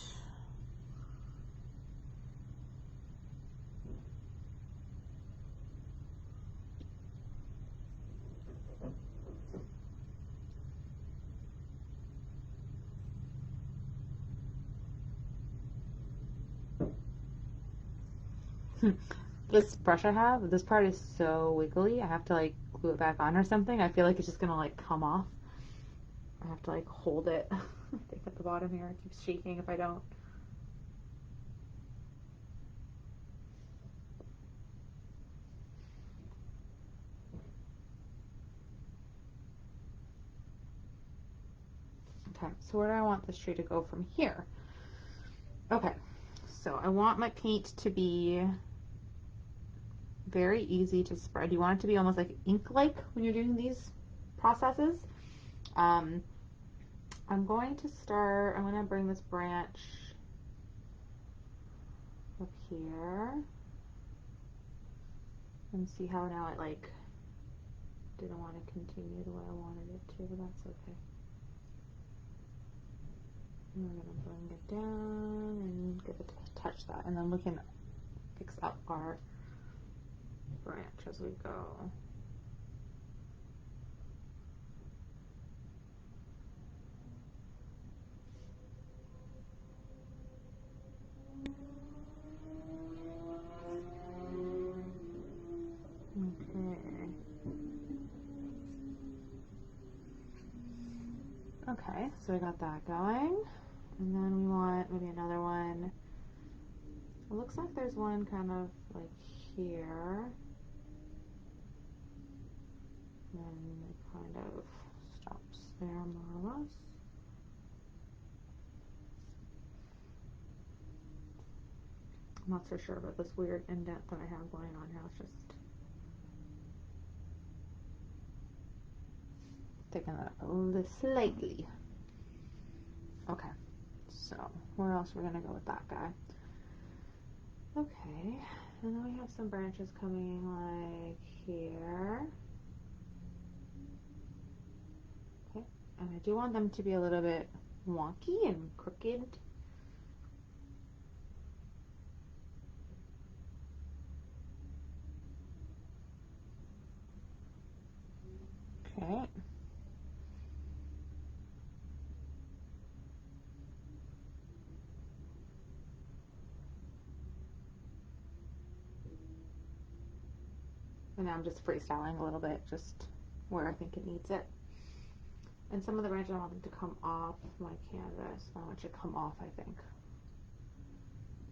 This brush I have, this part is so wiggly. I have to like glue it back on or something. I feel like it's just gonna like come off. I have to like hold it. I think at the bottom here, it keeps shaking if I don't. Okay, so where do I want this tree to go from here? Okay, so I want my paint to be very easy to spread. You want it to be almost like ink-like when you're doing these processes. I'm going to bring this branch up here and see how now it like didn't want to continue the way I wanted it to, but that's okay. And we're going to bring it down and give it a touch that, and then we can fix up our branch as we go. Okay, so we got that going, and then we want maybe another one. It looks like there's one kind of like here, and it kind of stops there more or less. I'm not so sure about this weird indent that I have going on here. Let's just thicken that up a little slightly. Okay, so where else are we gonna go with that guy? Okay, and then we have some branches coming like here. Okay, and I do want them to be a little bit wonky and crooked. Okay. And now I'm just freestyling a little bit, just where I think it needs it. And some of the branches I want them to come off my canvas. I want you to come off, I think.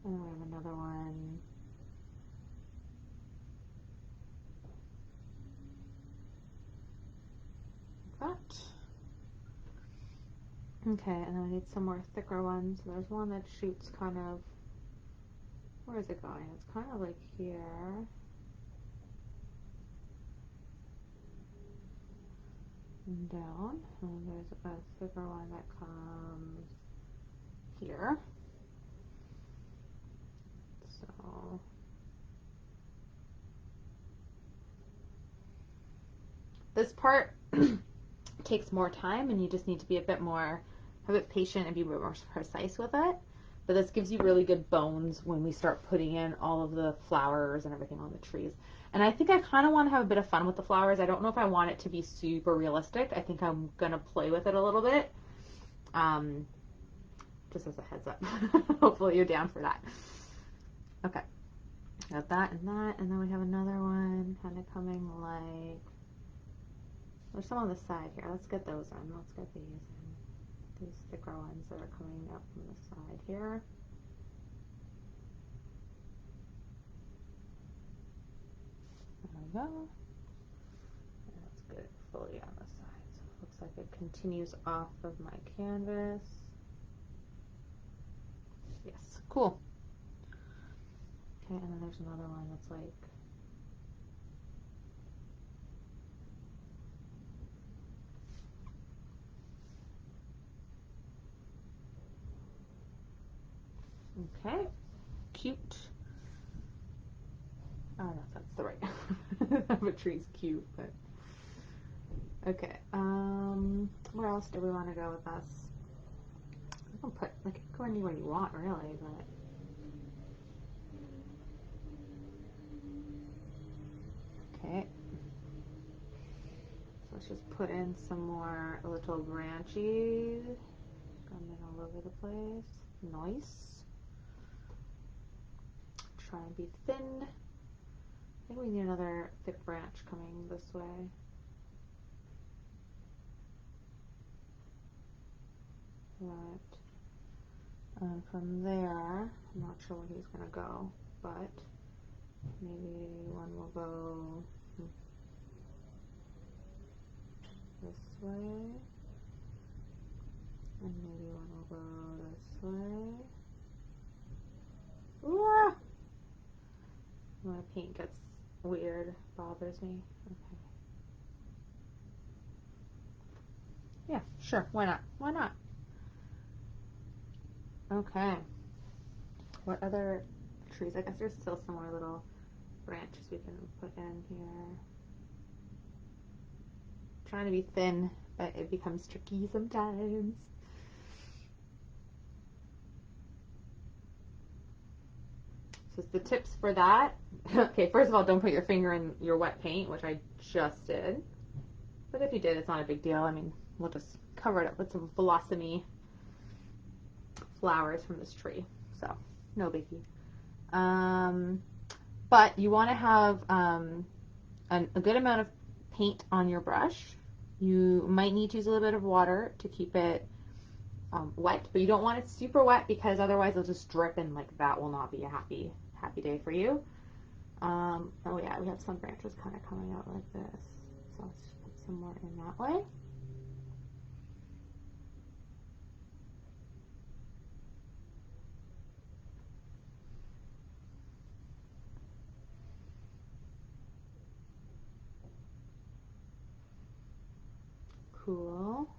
And then we have another one. Like that. Okay, and then I need some more thicker ones. There's one that shoots kind of, where is it going? It's kind of like here. And down. And there's a thicker one that comes here. So this part takes more time, and you just need to be a bit patient and be a bit more precise with it. But this gives you really good bones when we start putting in all of the flowers and everything on the trees. And I think I kind of want to have a bit of fun with the flowers. I don't know if I want it to be super realistic. I think I'm going to play with it a little bit. Just as a heads up. Hopefully you're down for that. Okay. Got that and that. And then we have another one kind of coming like, there's some on the side here. Let's get those in. Let's get these in. These thicker ones that are coming up from the side here. There we go. And let's get it fully on the side. So it looks like it continues off of my canvas. Yes, cool. Okay, and then there's another one that's like, okay, cute. I don't know if that's the right. The tree's cute, but okay. Where else do we want to go with this? You can put, like, go anywhere you want, really, but okay. So let's just put in some more little branches. Coming all over the place. Nice. Try and be thin. I think we need another thick branch coming this way. Right. And from there, I'm not sure where he's going to go, but maybe one will go this way, and maybe one will go this way. Ooh! My paint gets weird, bothers me. Okay. Yeah, sure, why not? Why not? Okay. What other trees? I guess there's still some more little branches we can put in here. Trying to be thin, but it becomes tricky sometimes. So the tips for that, okay, first of all, don't put your finger in your wet paint, which I just did. But if you did, it's not a big deal. I mean, we'll just cover it up with some blossomy flowers from this tree. So, no biggie. But you want to have a good amount of paint on your brush. You might need to use a little bit of water to keep it wet, but you don't want it super wet because otherwise it'll just drip, and like that will not be a happy day for you. Oh yeah, we have some branches kind of coming out like this, so let's just put some more in that way. Cool.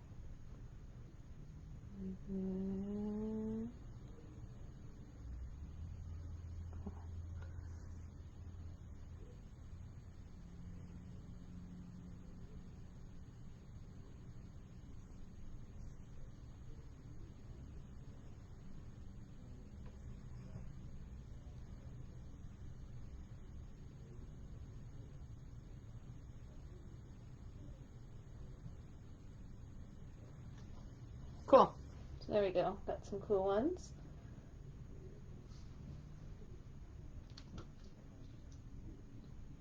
Cool. So there we go. Got some cool ones.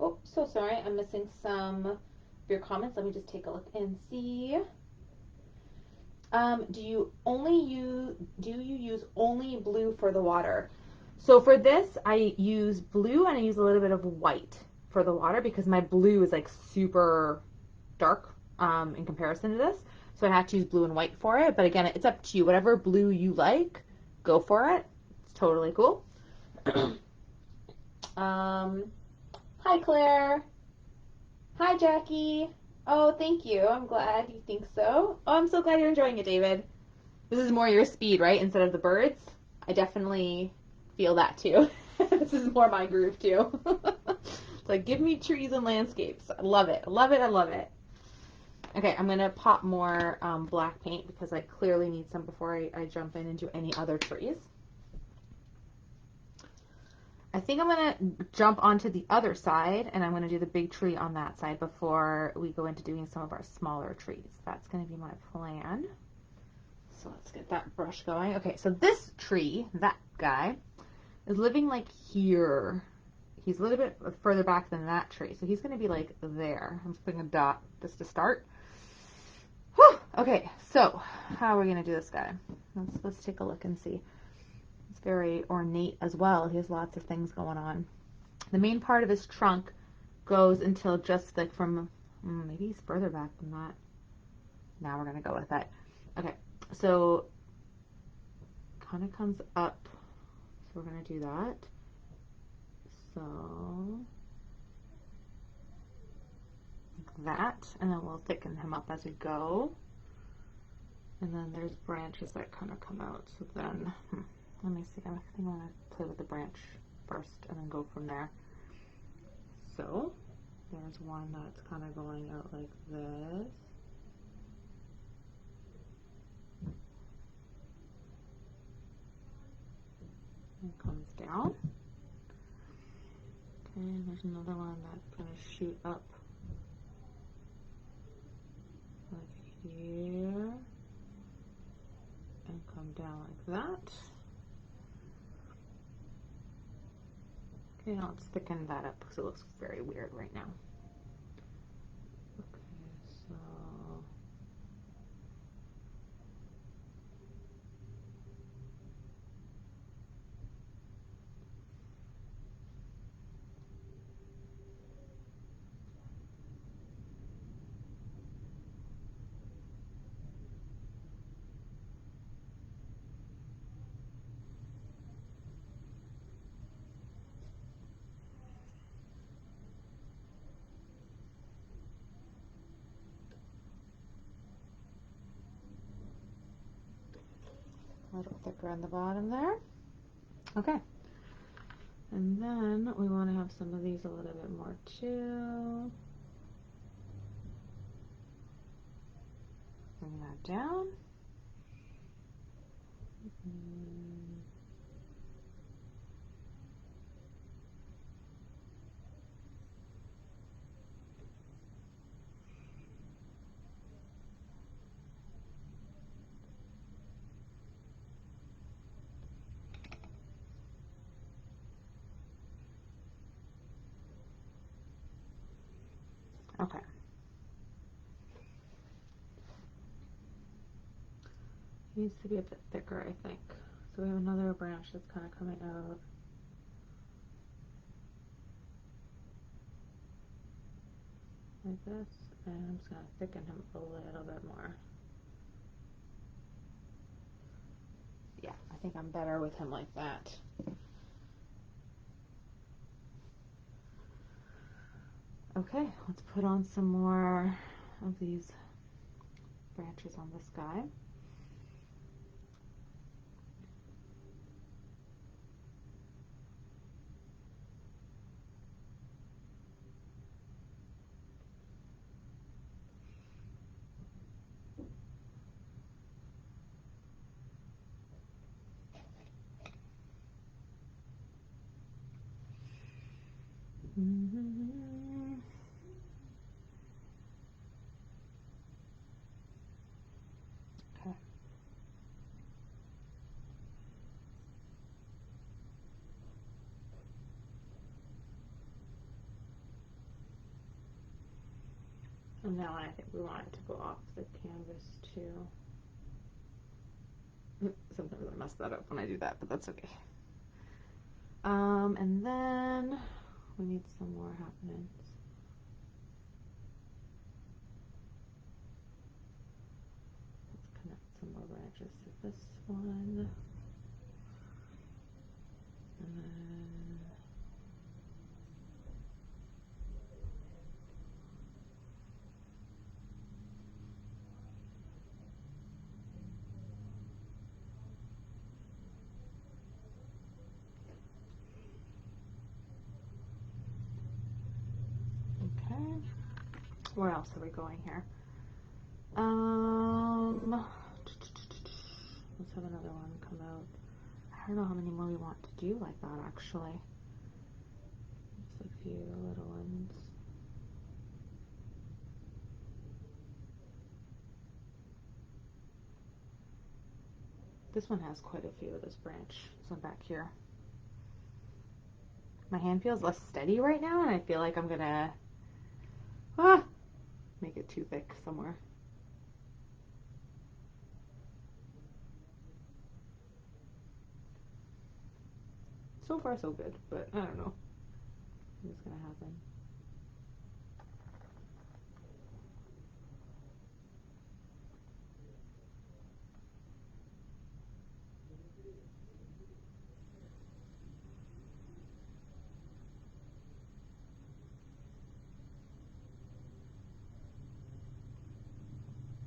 Oops. so sorry. I'm missing some of your comments. Let me just take a look and see. Do you use only blue for the water? So for this, I use blue and I use a little bit of white for the water because my blue is like super dark in comparison to this. So I have to use blue and white for it. But again, it's up to you. Whatever blue you like, go for it. It's totally cool. Hi, Claire. Hi, Jackie. Oh, thank you. I'm glad you think so. Oh, I'm so glad you're enjoying it, David. This is more your speed, right? Instead of the birds. I definitely feel that too. This is more my groove too. It's like, give me trees and landscapes. I love it. I love it. I love it. Okay, I'm going to pop more black paint because I clearly need some before I jump in and do any other trees. I think I'm going to jump onto the other side and I'm going to do the big tree on that side before we go into doing some of our smaller trees. That's going to be my plan. So let's get that brush going. Okay, so this tree, that guy, is living like here. He's a little bit further back than that tree. So he's going to be like there. I'm just putting a dot just to start. Whew. Okay, so how are we going to do this guy? Let's take a look and see. It's very ornate as well. He has lots of things going on. The main part of his trunk goes until just like from, maybe he's further back than that. Now we're going to go with that. Okay, so kind of comes up. So we're going to do that. So like that, and then we'll thicken him up as we go. And then there's branches that kind of come out. So then, let me see. I think I want to play with the branch first and then go from there. So there's one that's kind of going out like this. And comes down. Okay, there's another one that's going to shoot up like here and come down like that. Okay, now let's thicken that up because it looks very weird right now. Okay, so a little thicker on the bottom there. Okay. And then we want to have some of these a little bit more too. Bring that down. Okay. Needs to be a bit thicker, I think. So we have another branch that's kind of coming out. Like this. And I'm just going to thicken him a little bit more. Yeah, I think I'm better with him like that. Okay, let's put on some more of these branches on this guy. Okay. And now I think we want it to go off the canvas too. Sometimes I mess that up when I do that, but that's okay. And then we need some more happenings. Let's connect some more branches to this one. And then okay. Where else are we going here? Let's have another one come out. I don't know how many more we want to do like that actually. Just a few little ones. This one has quite a few of this branch. This one back here. My hand feels less steady right now, and I feel like I'm gonna make it too thick somewhere. So far so good, but I don't know what's gonna happen.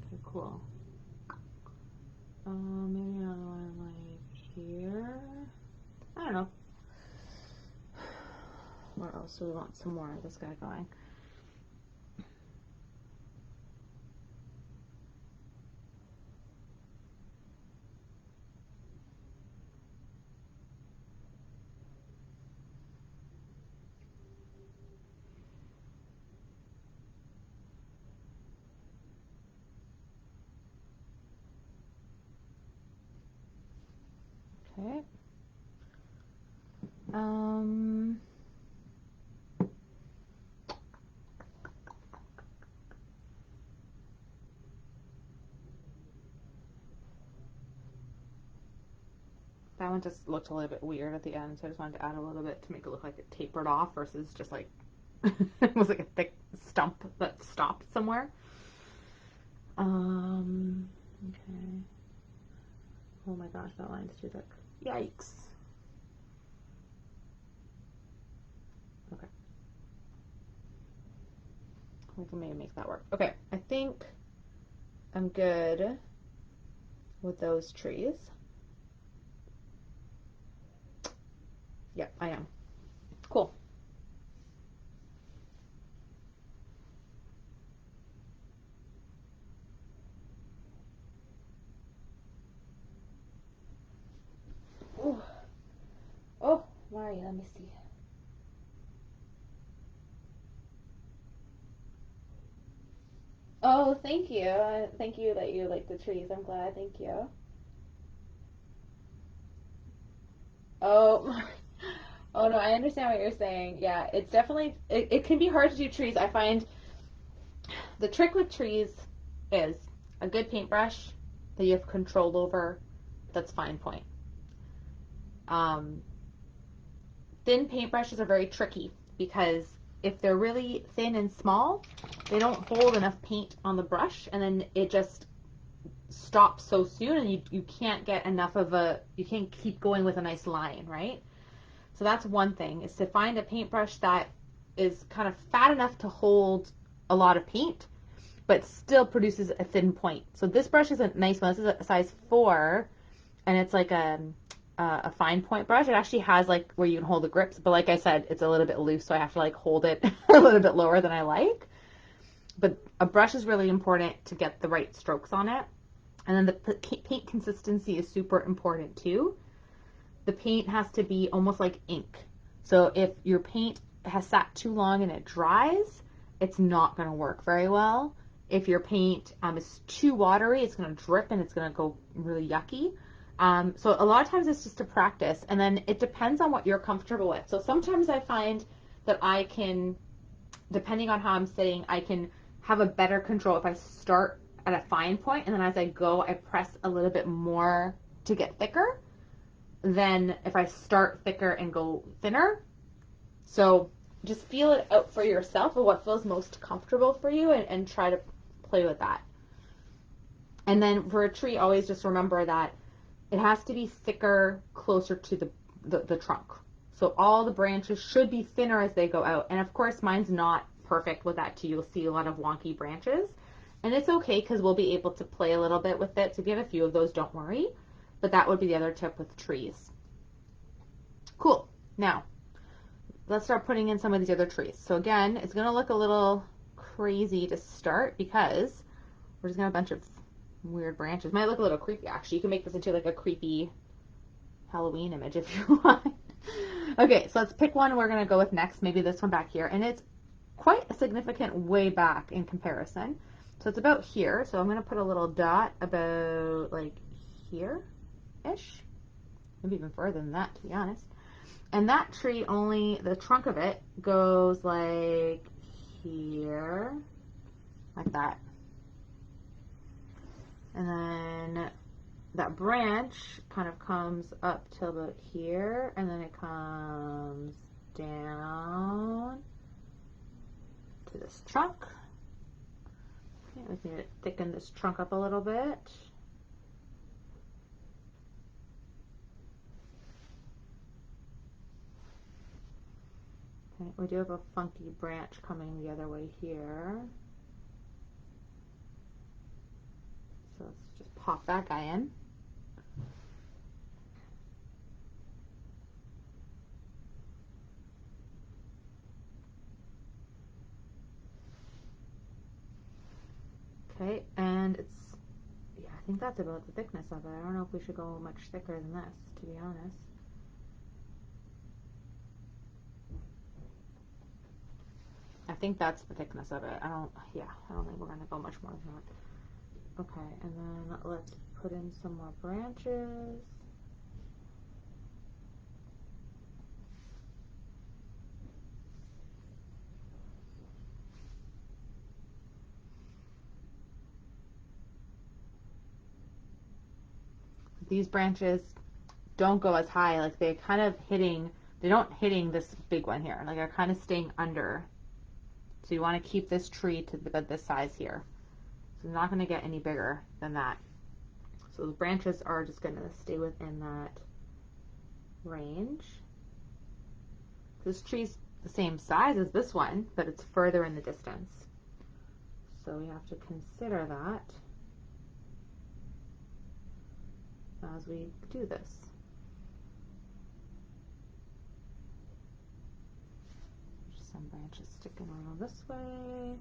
Okay, cool. Maybe another one like here. I don't know. Where else do we want some more of this guy going? Okay. That one just looked a little bit weird at the end, so I just wanted to add a little bit to make it look like it tapered off versus just like it was like a thick stump that stopped somewhere. Okay. Oh my gosh, that line's too thick. Yikes. Okay. We can maybe make that work. Okay, I think I'm good with those trees. Yep, I am. Cool. Ooh. Oh, Mario, let me see. Oh, thank you. Thank you that you like the trees. I'm glad. Thank you. Oh, oh no, I understand what you're saying. Yeah, it's definitely, it can be hard to do trees. I find the trick with trees is a good paintbrush that you have control over, that's fine point. Um, Thin paintbrushes are very tricky because if they're really thin and small, they don't hold enough paint on the brush, and then it just stops so soon, and you can't get enough of you can't keep going with a nice line, right? So that's one thing, is to find a paintbrush that is kind of fat enough to hold a lot of paint, but still produces a thin point. So this brush is a nice one. This is a size 4, and it's like a fine point brush. It actually has like where you can hold the grips, but like I said, it's a little bit loose, so I have to like hold it a little bit lower than I like. But a brush is really important to get the right strokes on it. And then the paint consistency is super important too. The paint has to be almost like ink. So if your paint has sat too long and it dries, it's not going to work very well. If your paint is too watery, it's going to drip and it's going to go really yucky. So a lot of times it's just a practice, and then it depends on what you're comfortable with. So sometimes I find that I can, depending on how I'm sitting, I can have a better control if I start at a fine point and then as I go, I press a little bit more to get thicker than if I start thicker and go thinner. So just feel it out for yourself of what feels most comfortable for you and try to play with that. And then for a tree, always just remember that it has to be thicker closer to the trunk. So all the branches should be thinner as they go out. And of course, mine's not perfect with that too. You'll see a lot of wonky branches. And it's okay because we'll be able to play a little bit with it. So if you have a few of those, don't worry. But that would be the other tip with trees. Cool. Now, let's start putting in some of these other trees. So again, it's going to look a little crazy to start because we're just going to have a bunch of weird branches. Might look a little creepy, actually. You can make this into like a creepy Halloween image if you want. Okay, so let's pick one we're going to go with next. Maybe this one back here. And it's quite a significant way back in comparison. So it's about here. So I'm going to put a little dot about like here-ish. Maybe even further than that, to be honest. And that tree only, the trunk of it goes like here, like that. And then that branch kind of comes up till about here, and then it comes down to this trunk. Okay, we need to thicken this trunk up a little bit. Okay, we do have a funky branch coming the other way here. So let's just pop that guy in. Okay, and it's, yeah, I think that's about the thickness of it. I don't know if we should go much thicker than this, to be honest. I think that's the thickness of it. I don't think we're going to go much more than that. Okay, and then let's put in some more branches. These branches don't go as high, like they kind of hitting, they don't hitting this big one here, like they're kind of staying under. So you want to keep this tree to this size here. So it's not going to get any bigger than that. So the branches are just going to stay within that range. This tree's the same size as this one, but it's further in the distance. So we have to consider that as we do this. Just some branches sticking around this way.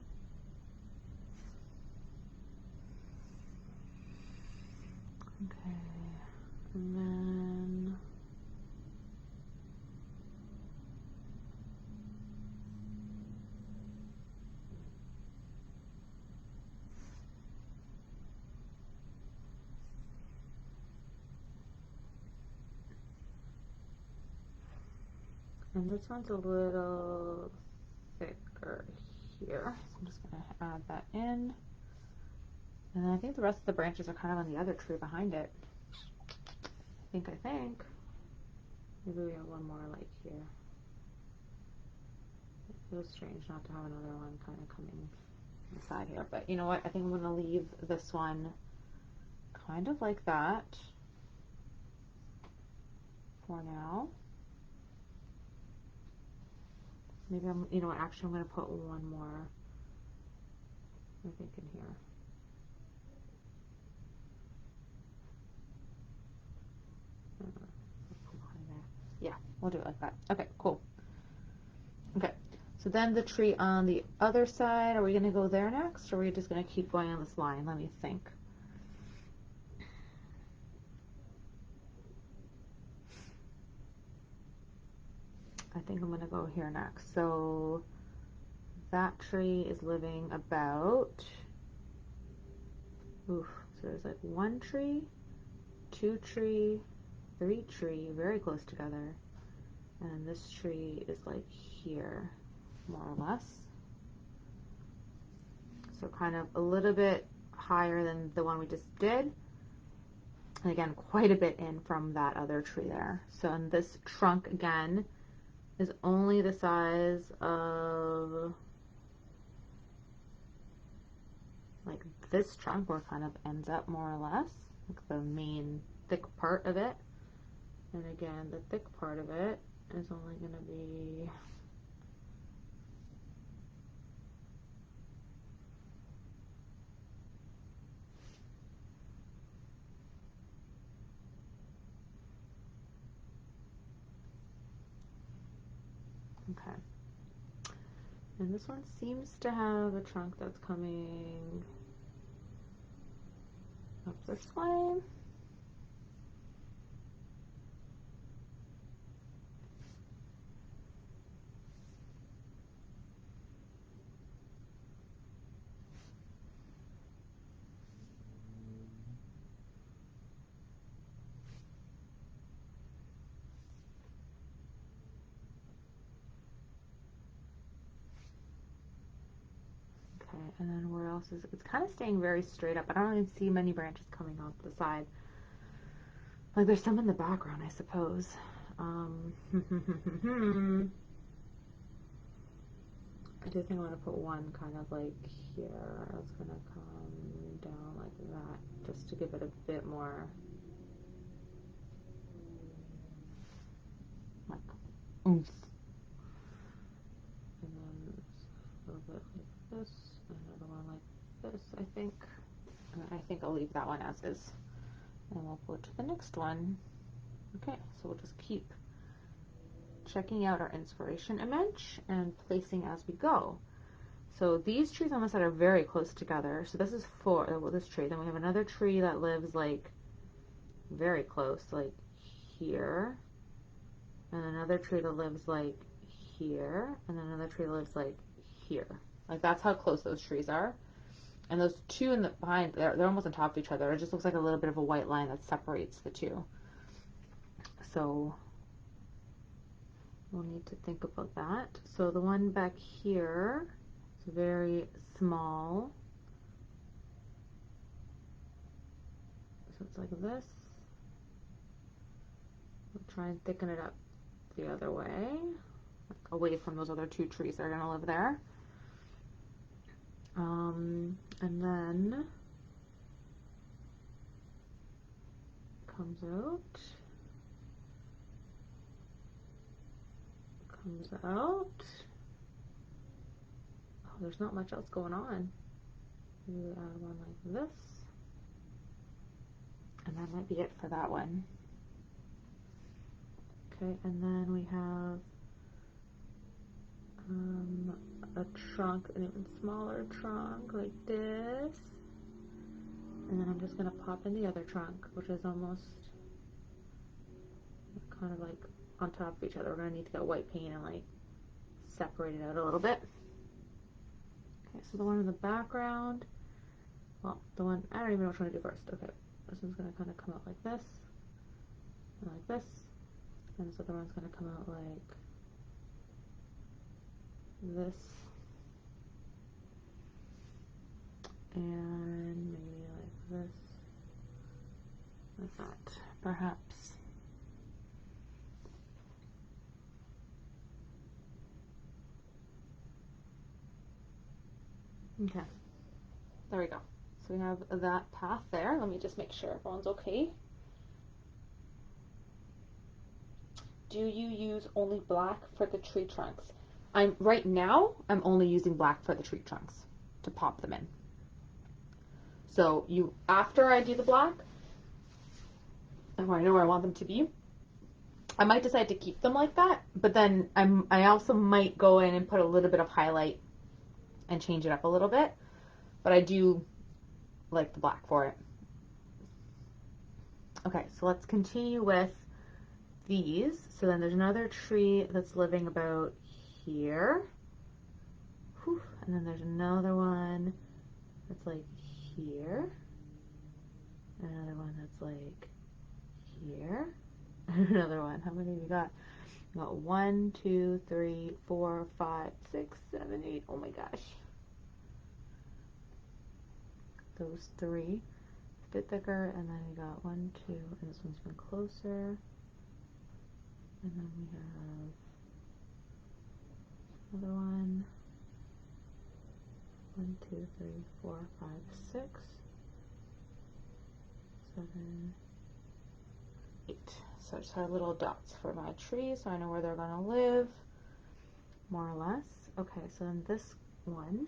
Okay, and then this one's a little thicker here. So I'm just going to add that in. And I think the rest of the branches are kind of on the other tree behind it. I think. Maybe we have one more like here. It feels strange not to have another one kind of coming inside here. But you know what? I think I'm going to leave this one kind of like that for now. Maybe you know what, actually I'm going to put one more, I think, in here. Yeah, we'll do it like that. Okay, cool. Okay, so then the tree on the other side, are we going to go there next, or are we just going to keep going on this line? Let me think. I think I'm going to go here next. So that tree is living about, so there's like 1 tree, 2 tree, 3 tree, very close together. And this tree is like here, more or less. So kind of a little bit higher than the one we just did. And again, quite a bit in from that other tree there. So in this trunk again is only the size of like this trunk, where it kind of ends up more or less, like the main thick part of it. And again, the thick part of it is only going to be okay. And this one seems to have a trunk that's coming up this way. Okay, and then where else is it? It's kind of staying very straight up. I don't even see many branches coming off the side. Like there's some in the background, I suppose. I do think I want to put one kind of like here. It's going to come down like that, just to give it a bit more like oomph. And then a little bit like this, another one like this, I think. And I think I'll leave that one as is. And we'll go to the next one. Okay, so we'll just keep checking out our inspiration image and placing as we go. So these trees on the side are very close together. So this is for this tree. Then we have another tree that lives like very close, like here. And another tree that lives like here. And then another tree that lives like here. Like that's how close those trees are. And those two in the behind, they're almost on top of each other. It just looks like a little bit of a white line that separates the two. So we'll need to think about that. So the one back here is very small. So it's like this. We'll try and thicken it up the other way, like away from those other two trees that are going to live there. And then comes out. Oh, there's not much else going on. Maybe add one like this. And that might be it for that one. Okay, and then we have a trunk, an even smaller trunk like this. And then I'm just going to pop in the other trunk, which is almost kind of like on top of each other. We're going to need to get white paint and like separate it out a little bit. Okay, so the one in the background, well, the one, I don't even know which one to do first. Okay, this one's going to kind of come out like this, and like this, and this other one's going to come out like this, and maybe like this, like that, perhaps. Okay, there we go. So we have that path there. Let me just make sure everyone's okay. Do you use only black for the tree trunks? Right now, I'm only using black for the tree trunks to pop them in. So after I do the black, and I know where I want them to be, I might decide to keep them like that, but then I also might go in and put a little bit of highlight and change it up a little bit, but I do like the black for it. Okay, so let's continue with these. So then there's another tree that's living about here. Whew. And then there's another one that's like here. Another one that's like here. Another one. How many we got? We got 1, 2, 3, 4, 5, 6, 7, 8. Oh my gosh. those three. A bit thicker, and then we got 1, 2, and this one's been closer. And then we have another one. 1, 2, 3, 4, 5, 6, 7, 8. So just our little dots for my tree, so I know where they're gonna live, more or less. Okay, so then this one,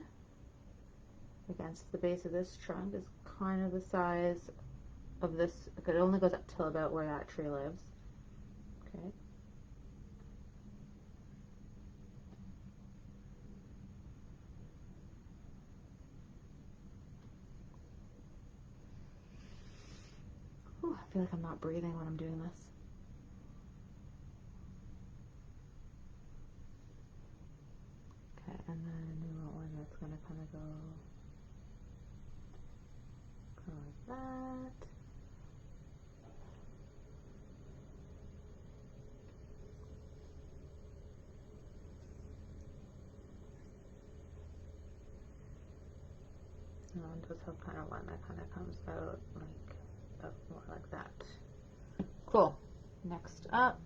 against the base of this trunk, is kind of the size of this. It only goes up till about where that tree lives. Okay. Whew, I feel like I'm not breathing when I'm doing this. Okay, and then we want one that's gonna kind of go like that. And just have kind of one that kind of comes out like up more like that. Cool. Next up,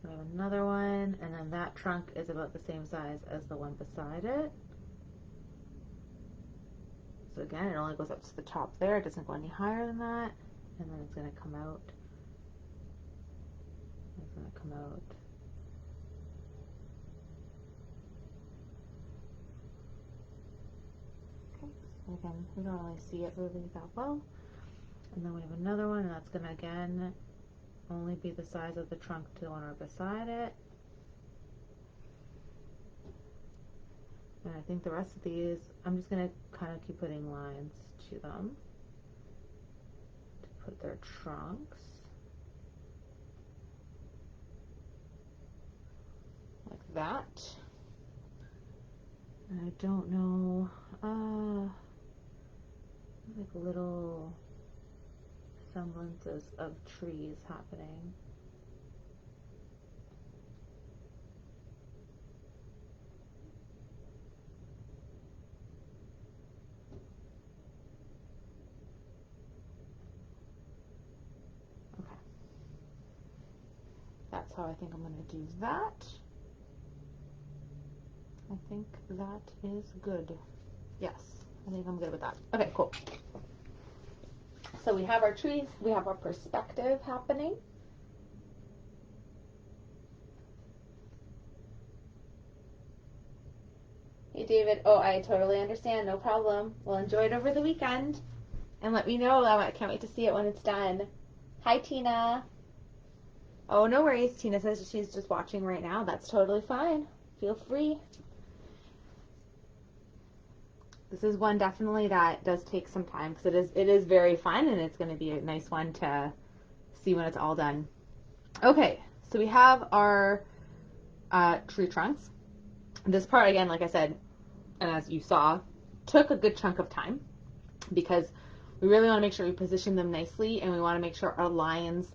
we have another one, and then that trunk is about the same size as the one beside it. So again, it only goes up to the top there. It doesn't go any higher than that. And then it's going to come out. It's going to come out. Okay. So again, we don't really see it really that well. And then we have another one, and that's going to again only be the size of the trunk to the one right beside it. And I think the rest of these, I'm just going to kind of keep putting lines to them to put their trunks. Like that. And I don't know, like little semblances of trees happening. That's how I think I'm going to do that. I think that is good. Yes, I think I'm good with that. Okay, cool. So we have our trees, we have our perspective happening. Hey David, oh, I totally understand, no problem. We'll enjoy it over the weekend. And let me know, I can't wait to see it when it's done. Hi Tina. Oh, no worries. Tina says she's just watching right now. That's totally fine. Feel free. This is one definitely that does take some time because it is very fun, and it's going to be a nice one to see when it's all done. Okay, so we have our tree trunks. This part, again, like I said, and as you saw, took a good chunk of time because we really want to make sure we position them nicely, and we want to make sure our lines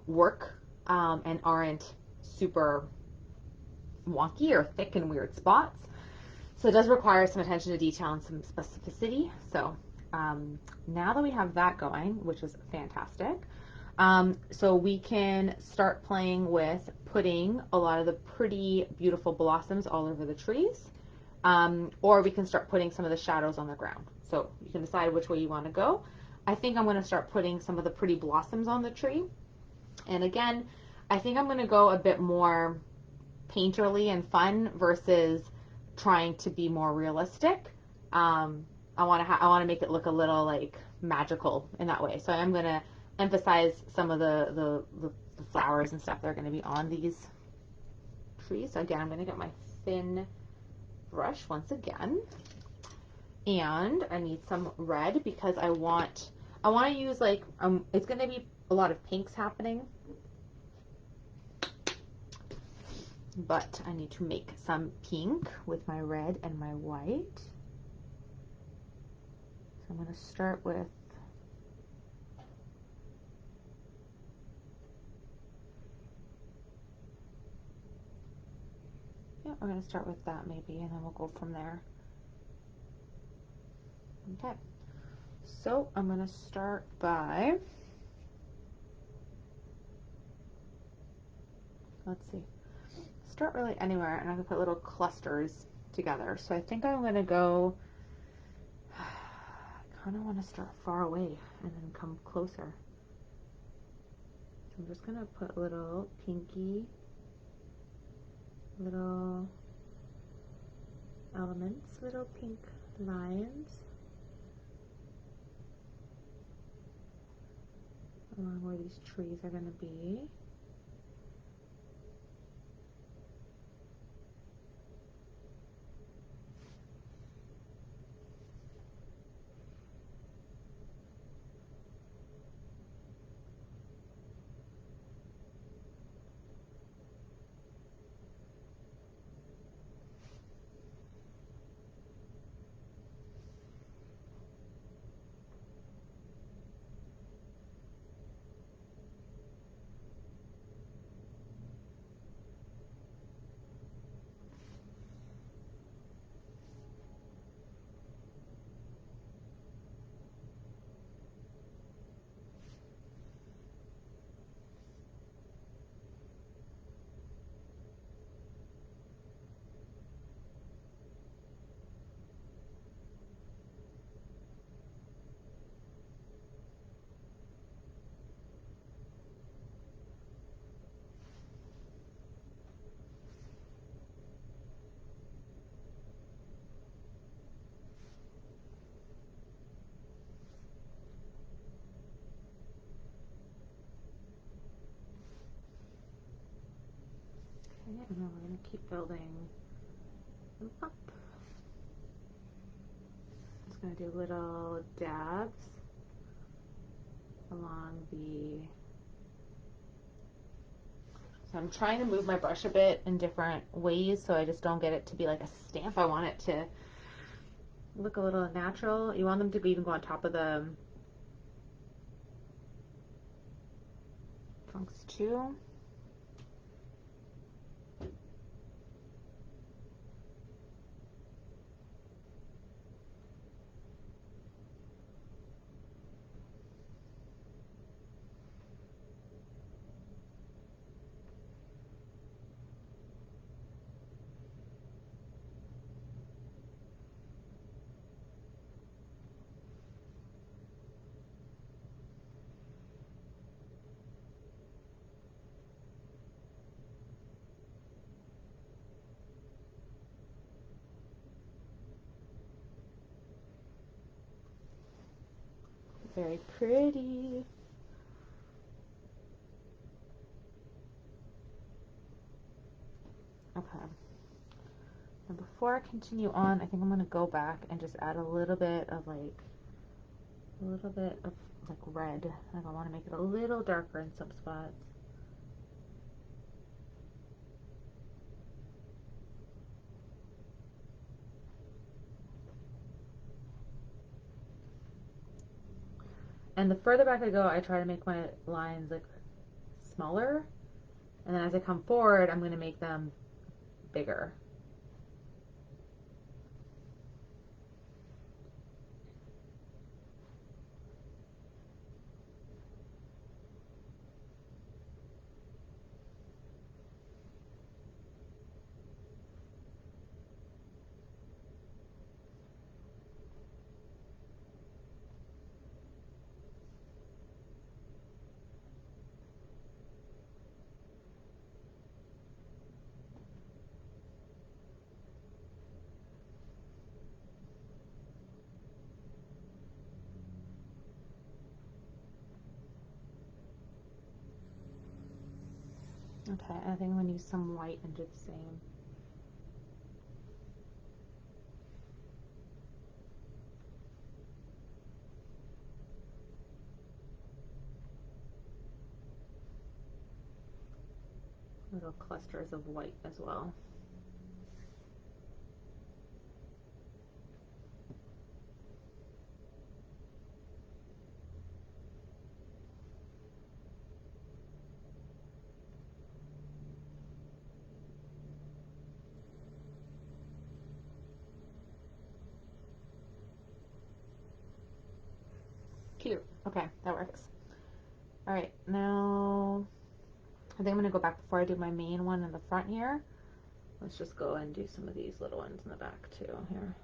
work and aren't super wonky or thick in weird spots. So it does require some attention to detail and some specificity. So now that we have that going, which is fantastic, so we can start playing with putting a lot of the pretty beautiful blossoms all over the trees, or we can start putting some of the shadows on the ground. So you can decide which way you want to go. I think I'm going to start putting some of the pretty blossoms on the tree. And again, I think I'm going to go a bit more painterly and fun versus trying to be more realistic. I want to make it look a little like magical in that way. So I'm going to emphasize some of the flowers and stuff that are going to be on these trees. So again, I'm going to get my thin brush once again, and I need some red because I want to use like it's going to be a lot of pinks happening, but I need to make some pink with my red and my white. So I'm going to start with we're going to start with that maybe, and then we'll go from there. Okay, so I'm gonna start by, let's see, start really anywhere, and I can put little clusters together. So I think I'm gonna go, I kind of want to start far away and then come closer. So I'm just gonna put little pinky, little elements, little pink lines along where these trees are gonna be. Okay, and then we're gonna keep building them up. Just gonna do little dabs along the, so I'm trying to move my brush a bit in different ways so I just don't get it to be like a stamp. I want it to look a little natural. You want them to even go on top of the trunks too. Very pretty. Okay. And before I continue on, I think I'm going to go back and just add a little bit of like red. Like I want to make it a little darker in some spots. And the further back I go, I try to make my lines like smaller. And then as I come forward, I'm going to make them bigger. Okay, I think I'm going to use some white and do the same. Little clusters of white as well. Okay, that works. All right, now I think I'm gonna go back before I do my main one in the front here. Let's just go and do some of these little ones in the back too here.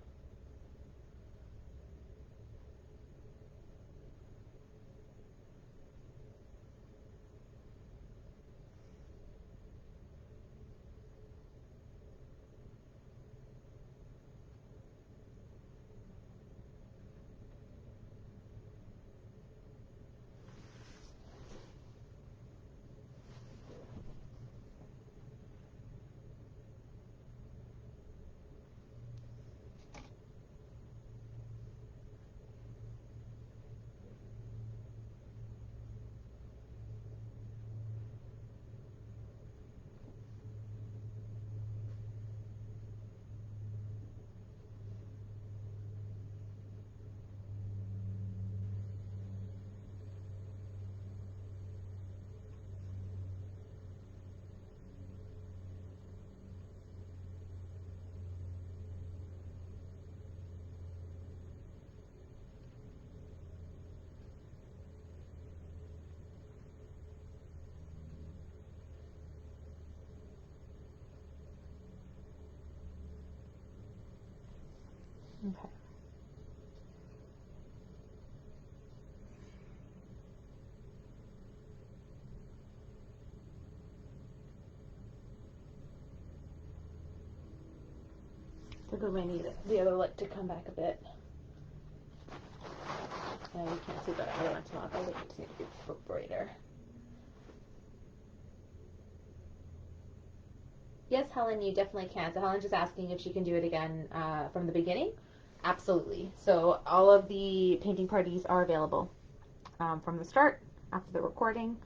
Okay. I think we may need the other lip to come back a bit. Yeah, you can't see that other one too much. I think it needs to be brighter. Yes, Helen, you definitely can. So Helen's just asking if she can do it again from the beginning. Absolutely. So all of the painting parties are available from the start after the recording.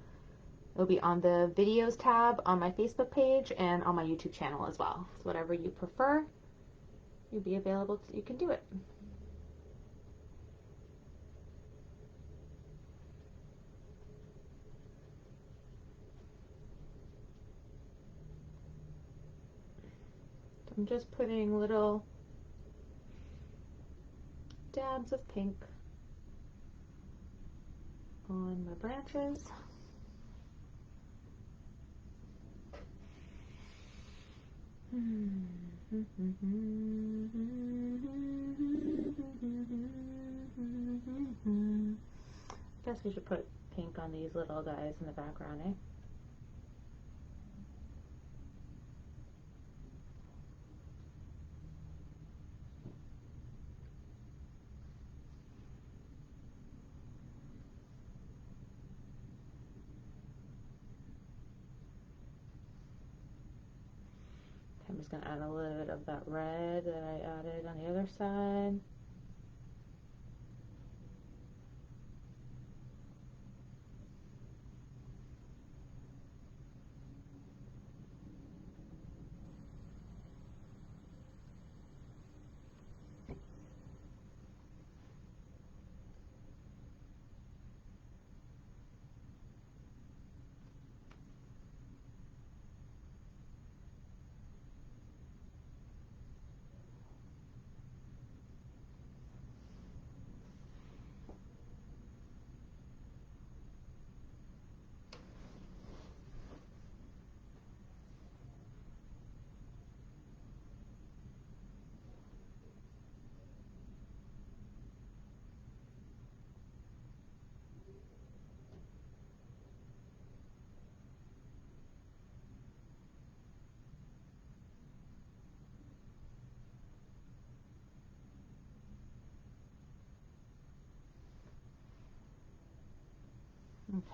It'll be on the videos tab on my Facebook page and on my YouTube channel as well. So whatever you prefer, you'll be available. You can do it. I'm just putting little dabs of pink on my branches. Guess we should put pink on these little guys in the background, eh? I'm just going to add a little bit of that red that I added on the other side.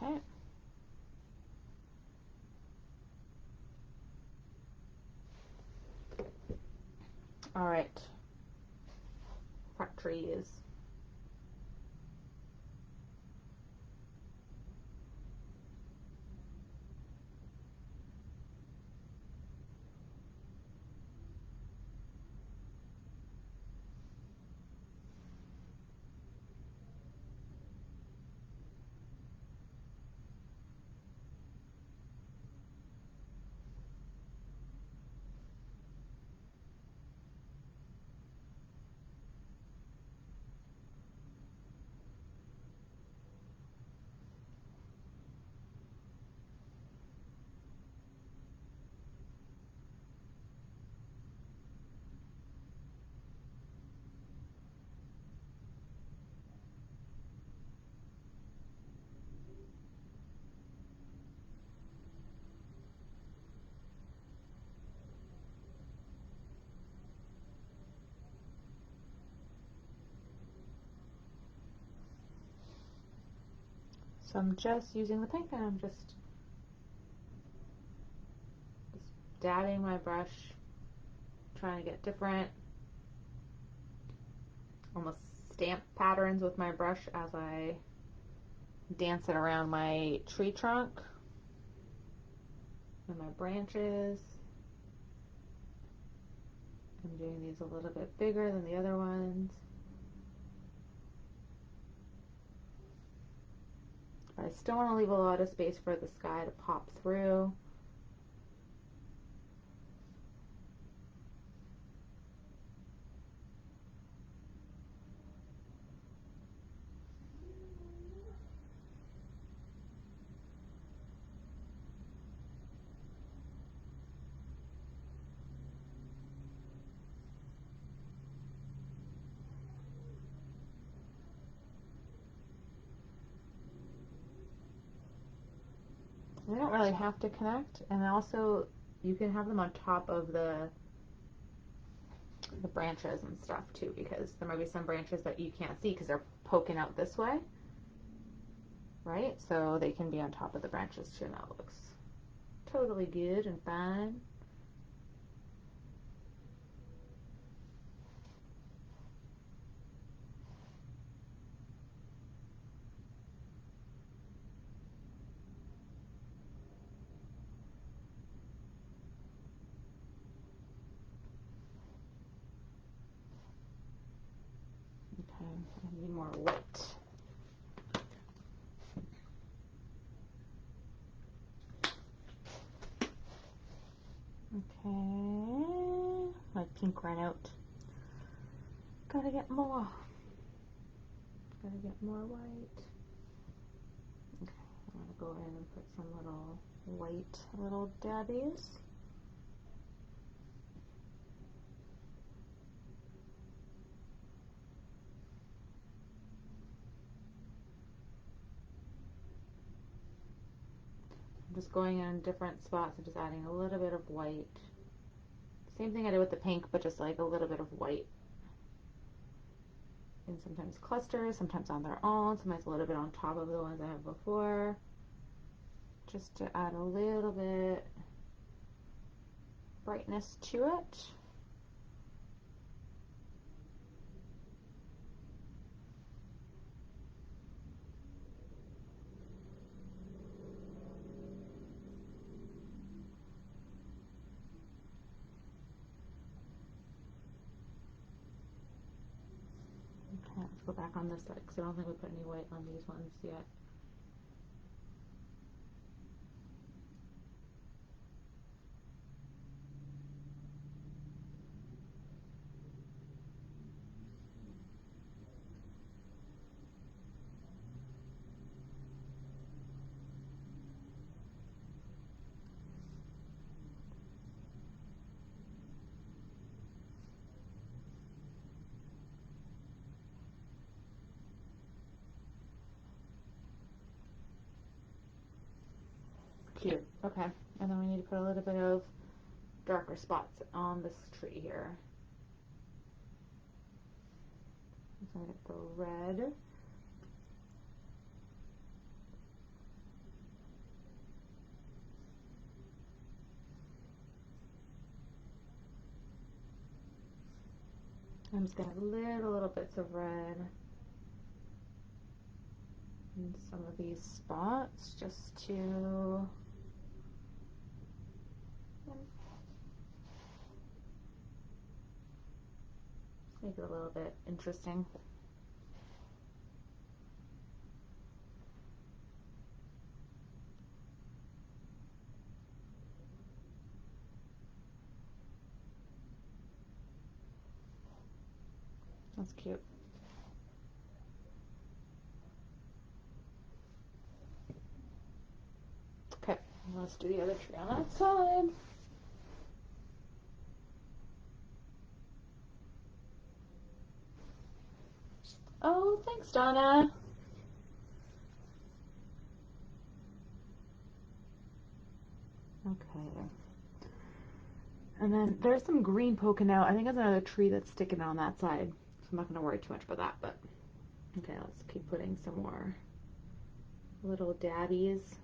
Okay. All right. Partiers. So I'm just using the pink and I'm just dabbing my brush, trying to get different, almost stamp patterns with my brush as I dance it around my tree trunk and my branches. I'm doing these a little bit bigger than the other ones. But I still want to leave a lot of space for the sky to pop through. They don't really have to connect, and also you can have them on top of the branches and stuff too, because there might be some branches that you can't see because they're poking out this way, right? So they can be on top of the branches too, and that looks totally good and fine. Okay, I need more white. Okay, my pink ran out. Gotta get more. Gotta get more white. Okay, I'm gonna go in and put some little white little dabbies. I'm just going in different spots and just adding a little bit of white. Same thing I did with the pink, but just like a little bit of white. And sometimes clusters, sometimes on their own, sometimes a little bit on top of the ones I have before. Just to add a little bit brightness to it. Okay, let's go back on this side because I don't think we put any white on these ones yet. Cute. Okay, and then we need to put a little bit of darker spots on this tree here. So I'm going to go red. I'm just going to have little bits of red in some of these spots just to make it a little bit interesting. That's cute. Okay, let's do the other tree on that side. Oh, thanks, Donna. Okay. And then there's some green poking out. I think there's another tree that's sticking on that side. So I'm not going to worry too much about that, but okay, let's keep putting some more little dabbies.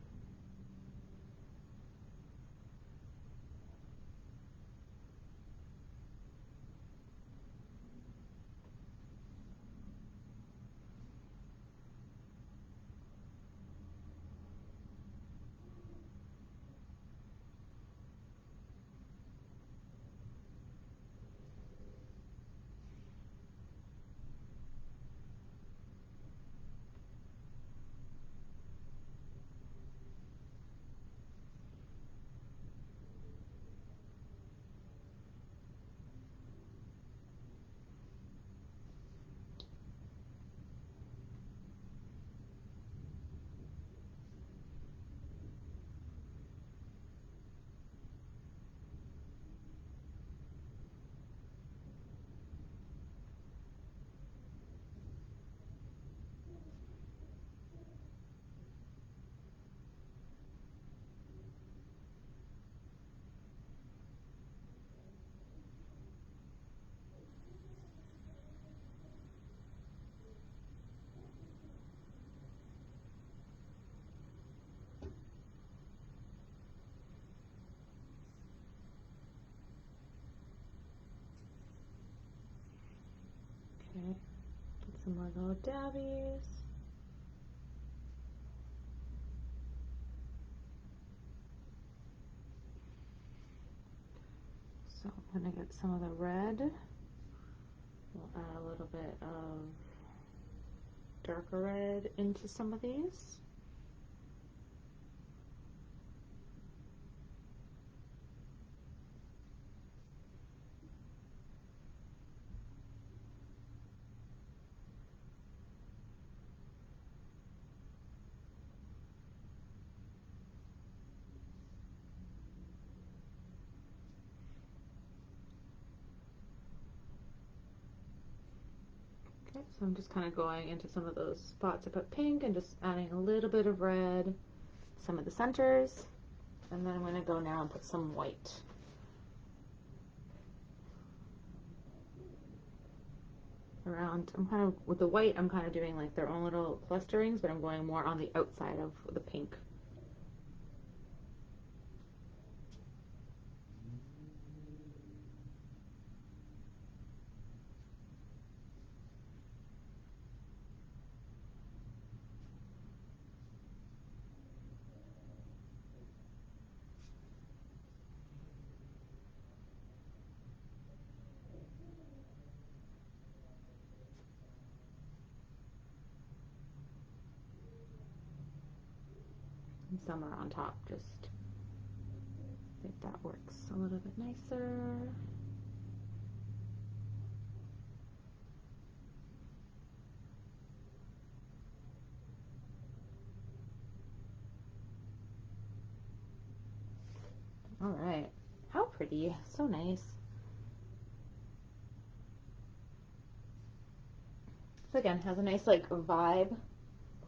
Okay, put some more little dabbies. So I'm gonna get some of the red. We'll add a little bit of darker red into some of these. Okay, so I'm just kind of going into some of those spots I put pink and just adding a little bit of red, some of the centers, and then I'm going to go now and put some white. Around, I'm kind of, with the white, I'm kind of doing like their own little clusterings, but I'm going more on the outside of the pink. And some are on top, just I think that works a little bit nicer. All right, how pretty, so nice. So again, has a nice like vibe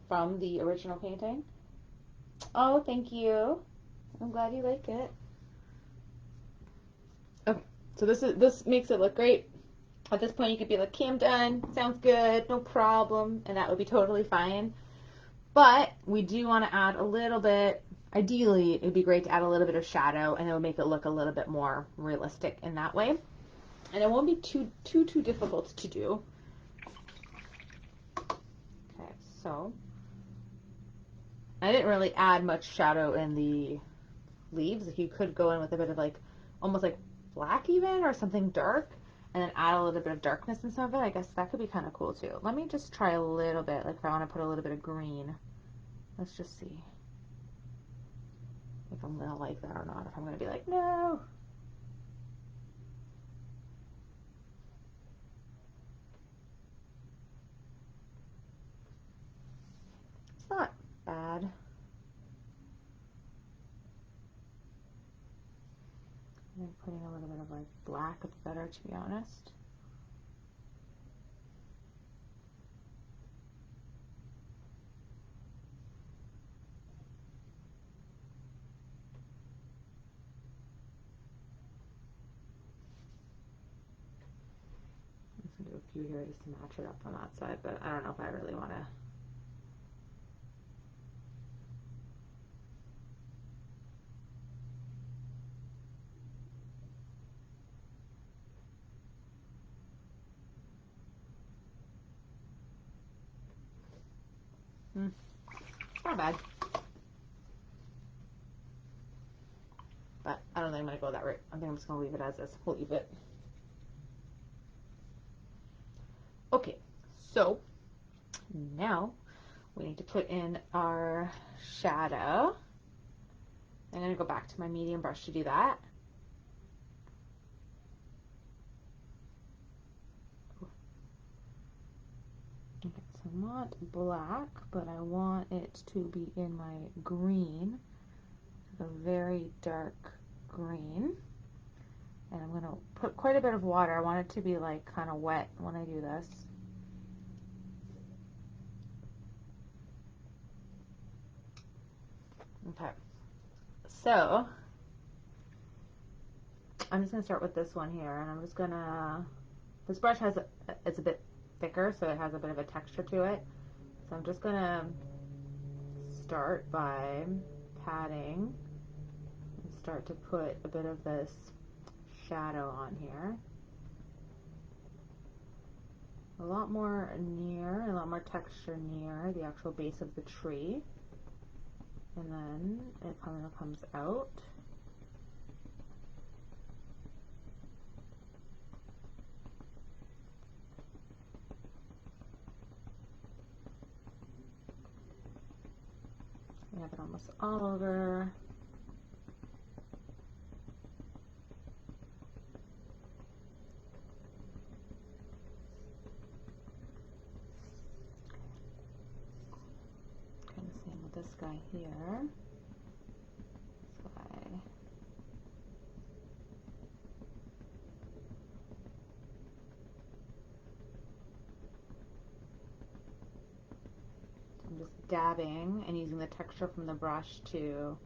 from the original painting. Oh, thank you. I'm glad you like it. Okay, so this makes it look great. At this point, you could be like, "Okay, I'm done. Sounds good, no problem," and that would be totally fine. But we do want to add a little bit. Ideally, it would be great to add a little bit of shadow, and it would make it look a little bit more realistic in that way. And it won't be too difficult to do. Okay, so I didn't really add much shadow in the leaves. Like you could go in with a bit of like almost like black even or something dark, and then add a little bit of darkness in some of it. I guess that could be kind of cool too. Let me just try a little bit. Like if I want to put a little bit of green, let's just see if I'm gonna like that or not. If I'm gonna be like, no. It's not bad. I think putting a little bit of like black would be better, to be honest. I'm just gonna do a few here just to match it up on that side, but I don't know if I really want to. It's not bad. But I don't think I'm going to go that route. I think I'm just going to leave it as is. We'll leave it. Okay, so now we need to put in our shadow. I'm going to go back to my medium brush to do that. Okay, so not black, but I want it to be in my green, a very dark green. And I'm going to put quite a bit of water. I want it to be like kind of wet when I do this. Okay, so I'm just going to start with this one here, and I'm just going to, this brush has, it's a bit thicker, so it has a bit of a texture to it. So I'm just going to start by patting and start to put a bit of this shadow on here. A lot more texture near the actual base of the tree. And then it kind of comes out. We have it almost all over. Kind of same with this guy here. This guy. So I'm just dabbing and using the texture from the brush to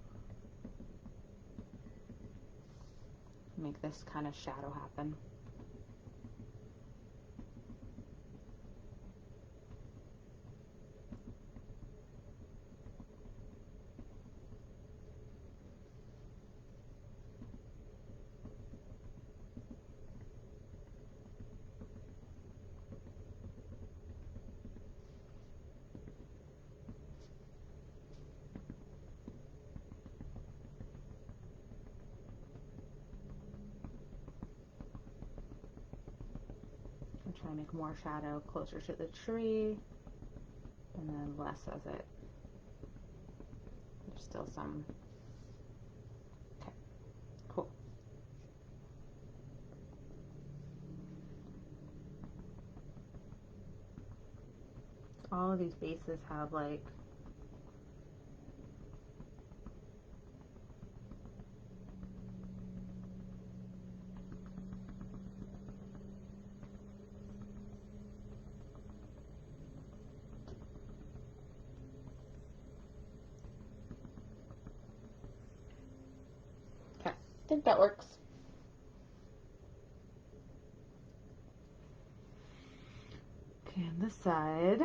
make this kind of shadow happen. I'm trying to make more shadow closer to the tree and then less as it. There's still some. Okay, cool. All of these bases have like okay, I think that works. Okay, on this side,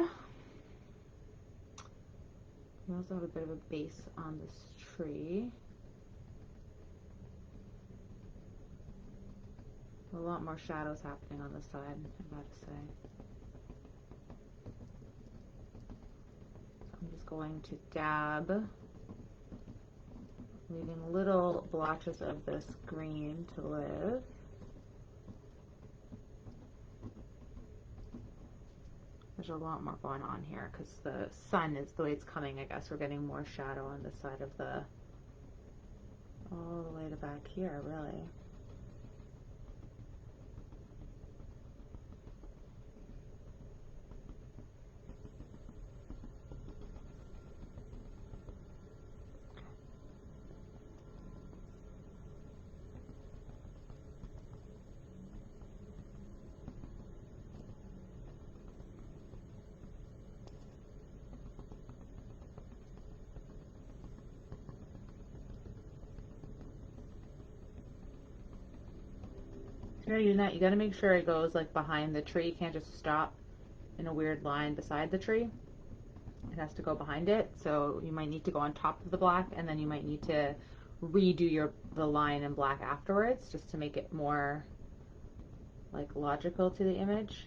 we also have a bit of a base on this tree. A lot more shadows happening on this side, I gotta say. So I'm just going to dab, leaving little blotches of this green to live. There's a lot more going on here because the sun is the way it's coming. I guess we're getting more shadow on this side of the, all the way to back here, really. You're doing that, you gotta make sure it goes like behind the tree. You can't just stop in a weird line beside the tree. It has to go behind it. So you might need to go on top of the black, and then you might need to redo the line in black afterwards, just to make it more like logical to the image.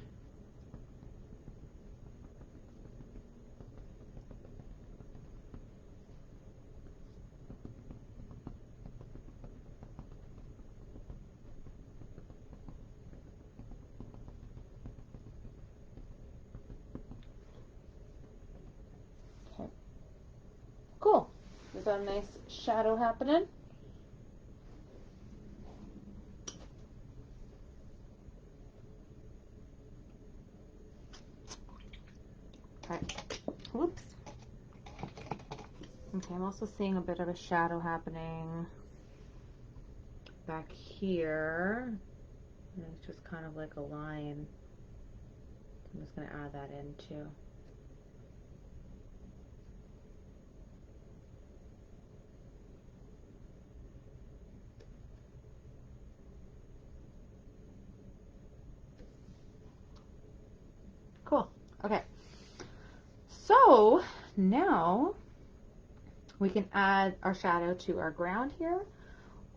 some nice shadow happening. Okay. Whoops. Okay, I'm also seeing a bit of a shadow happening back here. And it's just kind of like a line. I'm just going to add that in too. Cool. Okay. So now we can add our shadow to our ground here,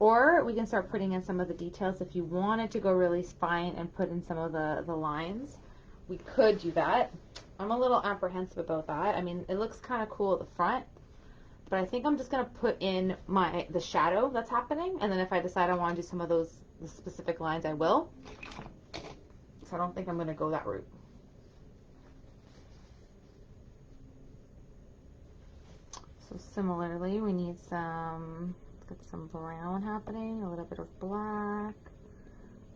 or we can start putting in some of the details. If you wanted to go really fine and put in some of the lines, we could do that. I'm a little apprehensive about that. I mean, it looks kind of cool at the front, but I think I'm just going to put in the shadow that's happening, and then if I decide I want to do some of the specific lines, I will. So I don't think I'm going to go that route. So similarly, we need let's get some brown happening, a little bit of black,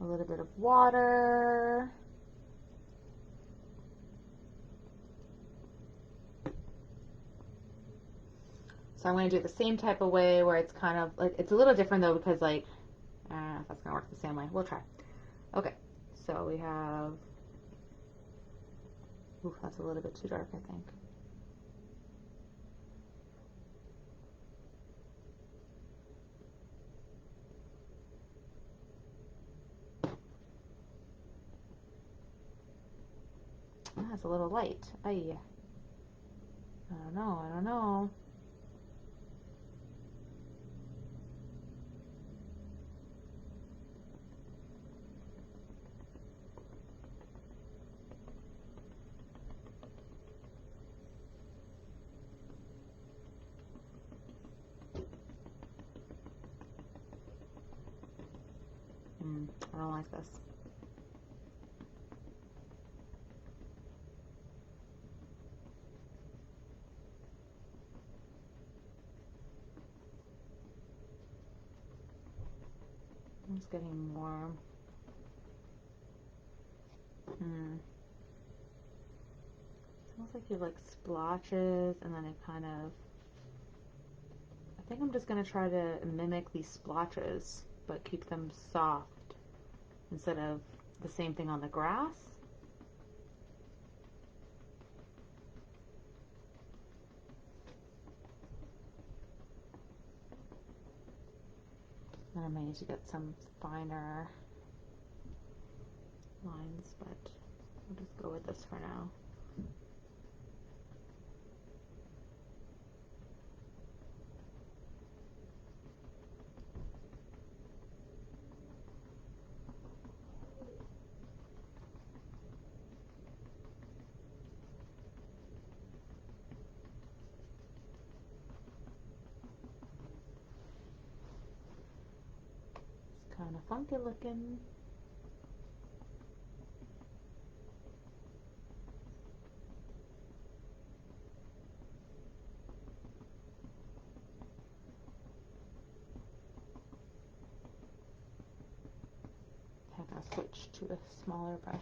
a little bit of water. So I'm going to do it the same type of way where it's kind of like, it's a little different though, because like, I don't know if that's going to work the same way. We'll try. Okay, so we have, ooh, that's a little bit too dark, I think. That's a little light. Aye. I don't know. I don't know. I don't like this. I'm just getting more. Smells like you have like splotches, and then it kind of. I think I'm just gonna try to mimic these splotches, but keep them soft instead of the same thing on the grass. And I may need to get some finer lines, but I'll just go with this for now. It's kind of funky looking. I'm gonna switch to a smaller brush.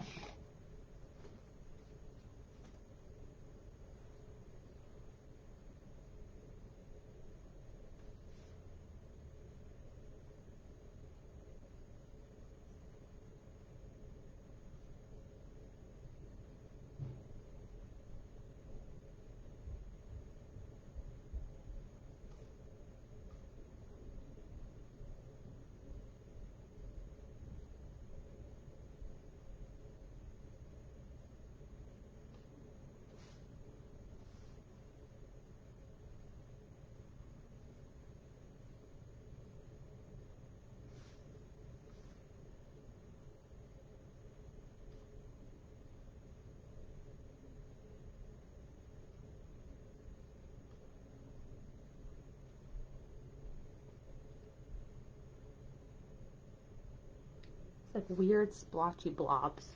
It's like weird splotchy blobs.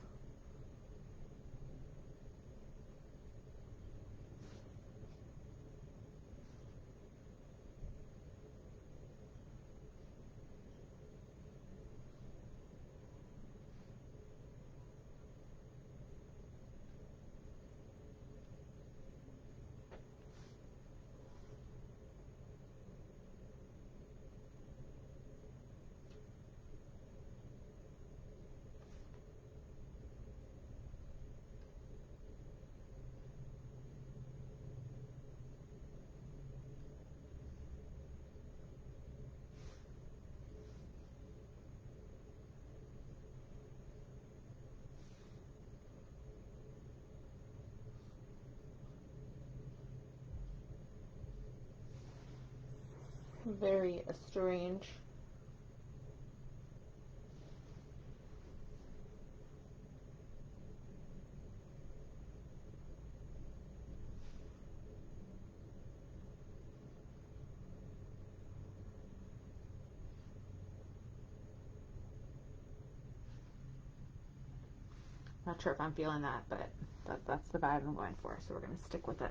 very strange. Not sure if I'm feeling that, but that's the vibe I'm going for, so we're going to stick with it.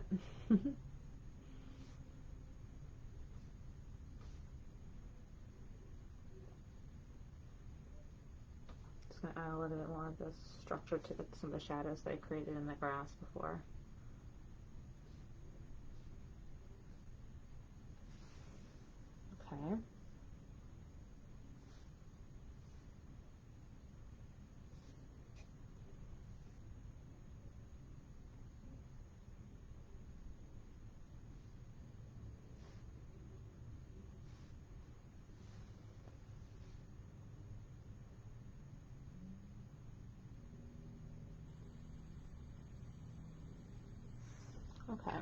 Just going to add a little bit more of this structure to some of the shadows that I created in the grass before. Okay. Okay.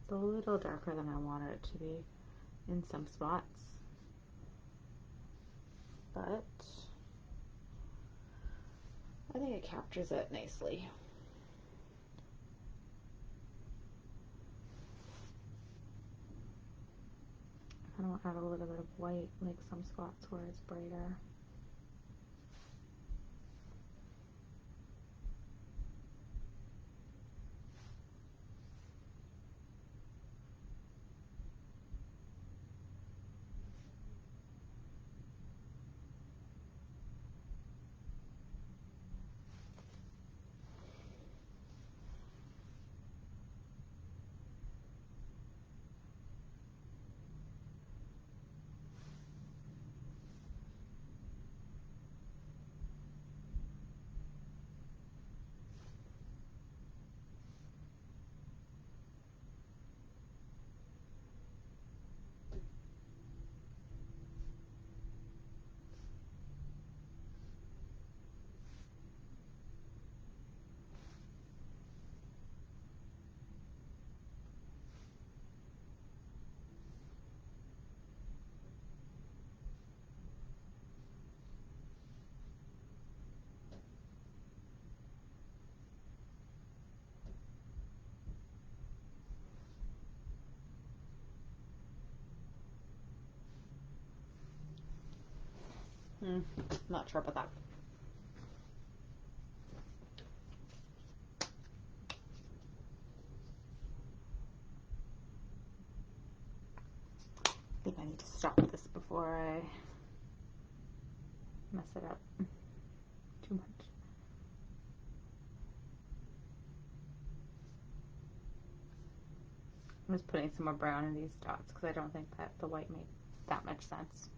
It's a little darker than I wanted it to be in some spots, but I think it captures it nicely. I want to add a little bit of white, like some spots where it's brighter. Not sure about that. I think I need to stop this before I mess it up too much. I'm just putting some more brown in these dots because I don't think that the white made that much sense.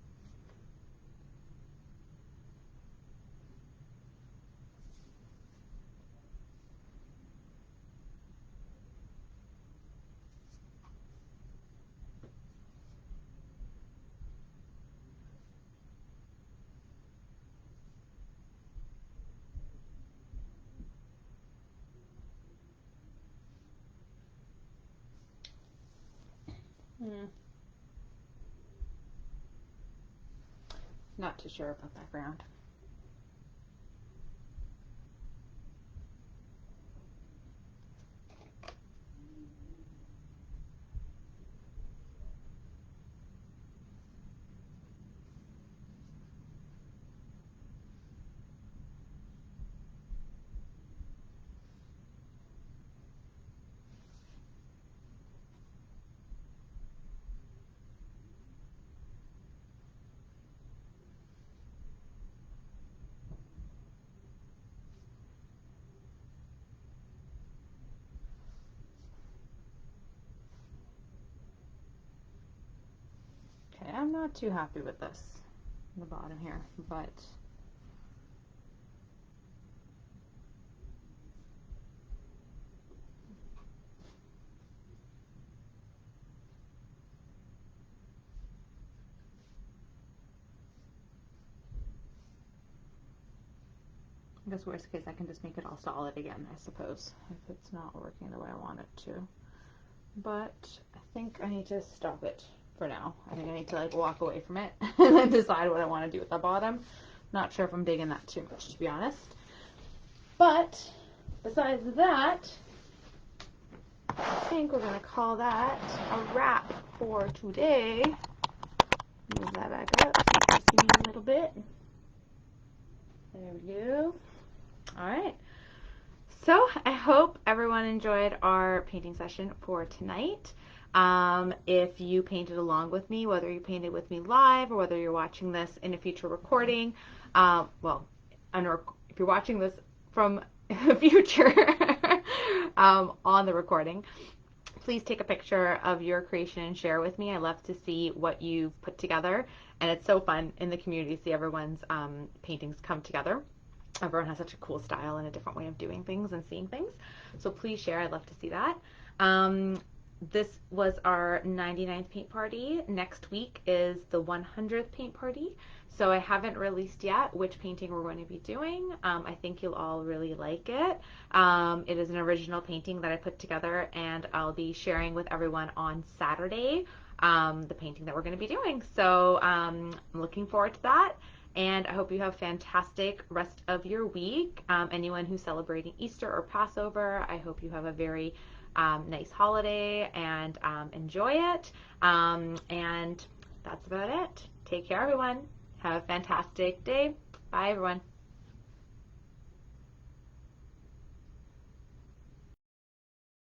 Not too sure about that ground. not too happy with this in the bottom here, but I guess worst case I can just make it all solid again, I suppose, if it's not working the way I want it to. But I think I need to stop it for now. I think I need to like walk away from it and then decide what I want to do with the bottom. Not sure if I'm digging that too much, to be honest. But besides that, I think we're going to call that a wrap for today. Move that back up so you can see me a little bit. There we go. All right. So I hope everyone enjoyed our painting session for tonight. If you painted along with me, whether you painted with me live or whether you're watching this in a future recording, if you're watching this from the future on the recording, please take a picture of your creation and share with me. I love to see what you've put together, and it's so fun in the community to see everyone's paintings come together. Everyone has such a cool style and a different way of doing things and seeing things. So please share. I'd love to see that. This was our 99th paint party. Next week is the 100th paint party. So I haven't released yet which painting we're going to be doing. I think you'll all really like it. It is an original painting that I put together, and I'll be sharing with everyone on Saturday the painting that we're going to be doing. So I'm looking forward to that. And I hope you have a fantastic rest of your week. Anyone who's celebrating Easter or Passover, I hope you have a very nice holiday and enjoy it. And that's about it. Take care, everyone. Have a fantastic day. Bye, everyone.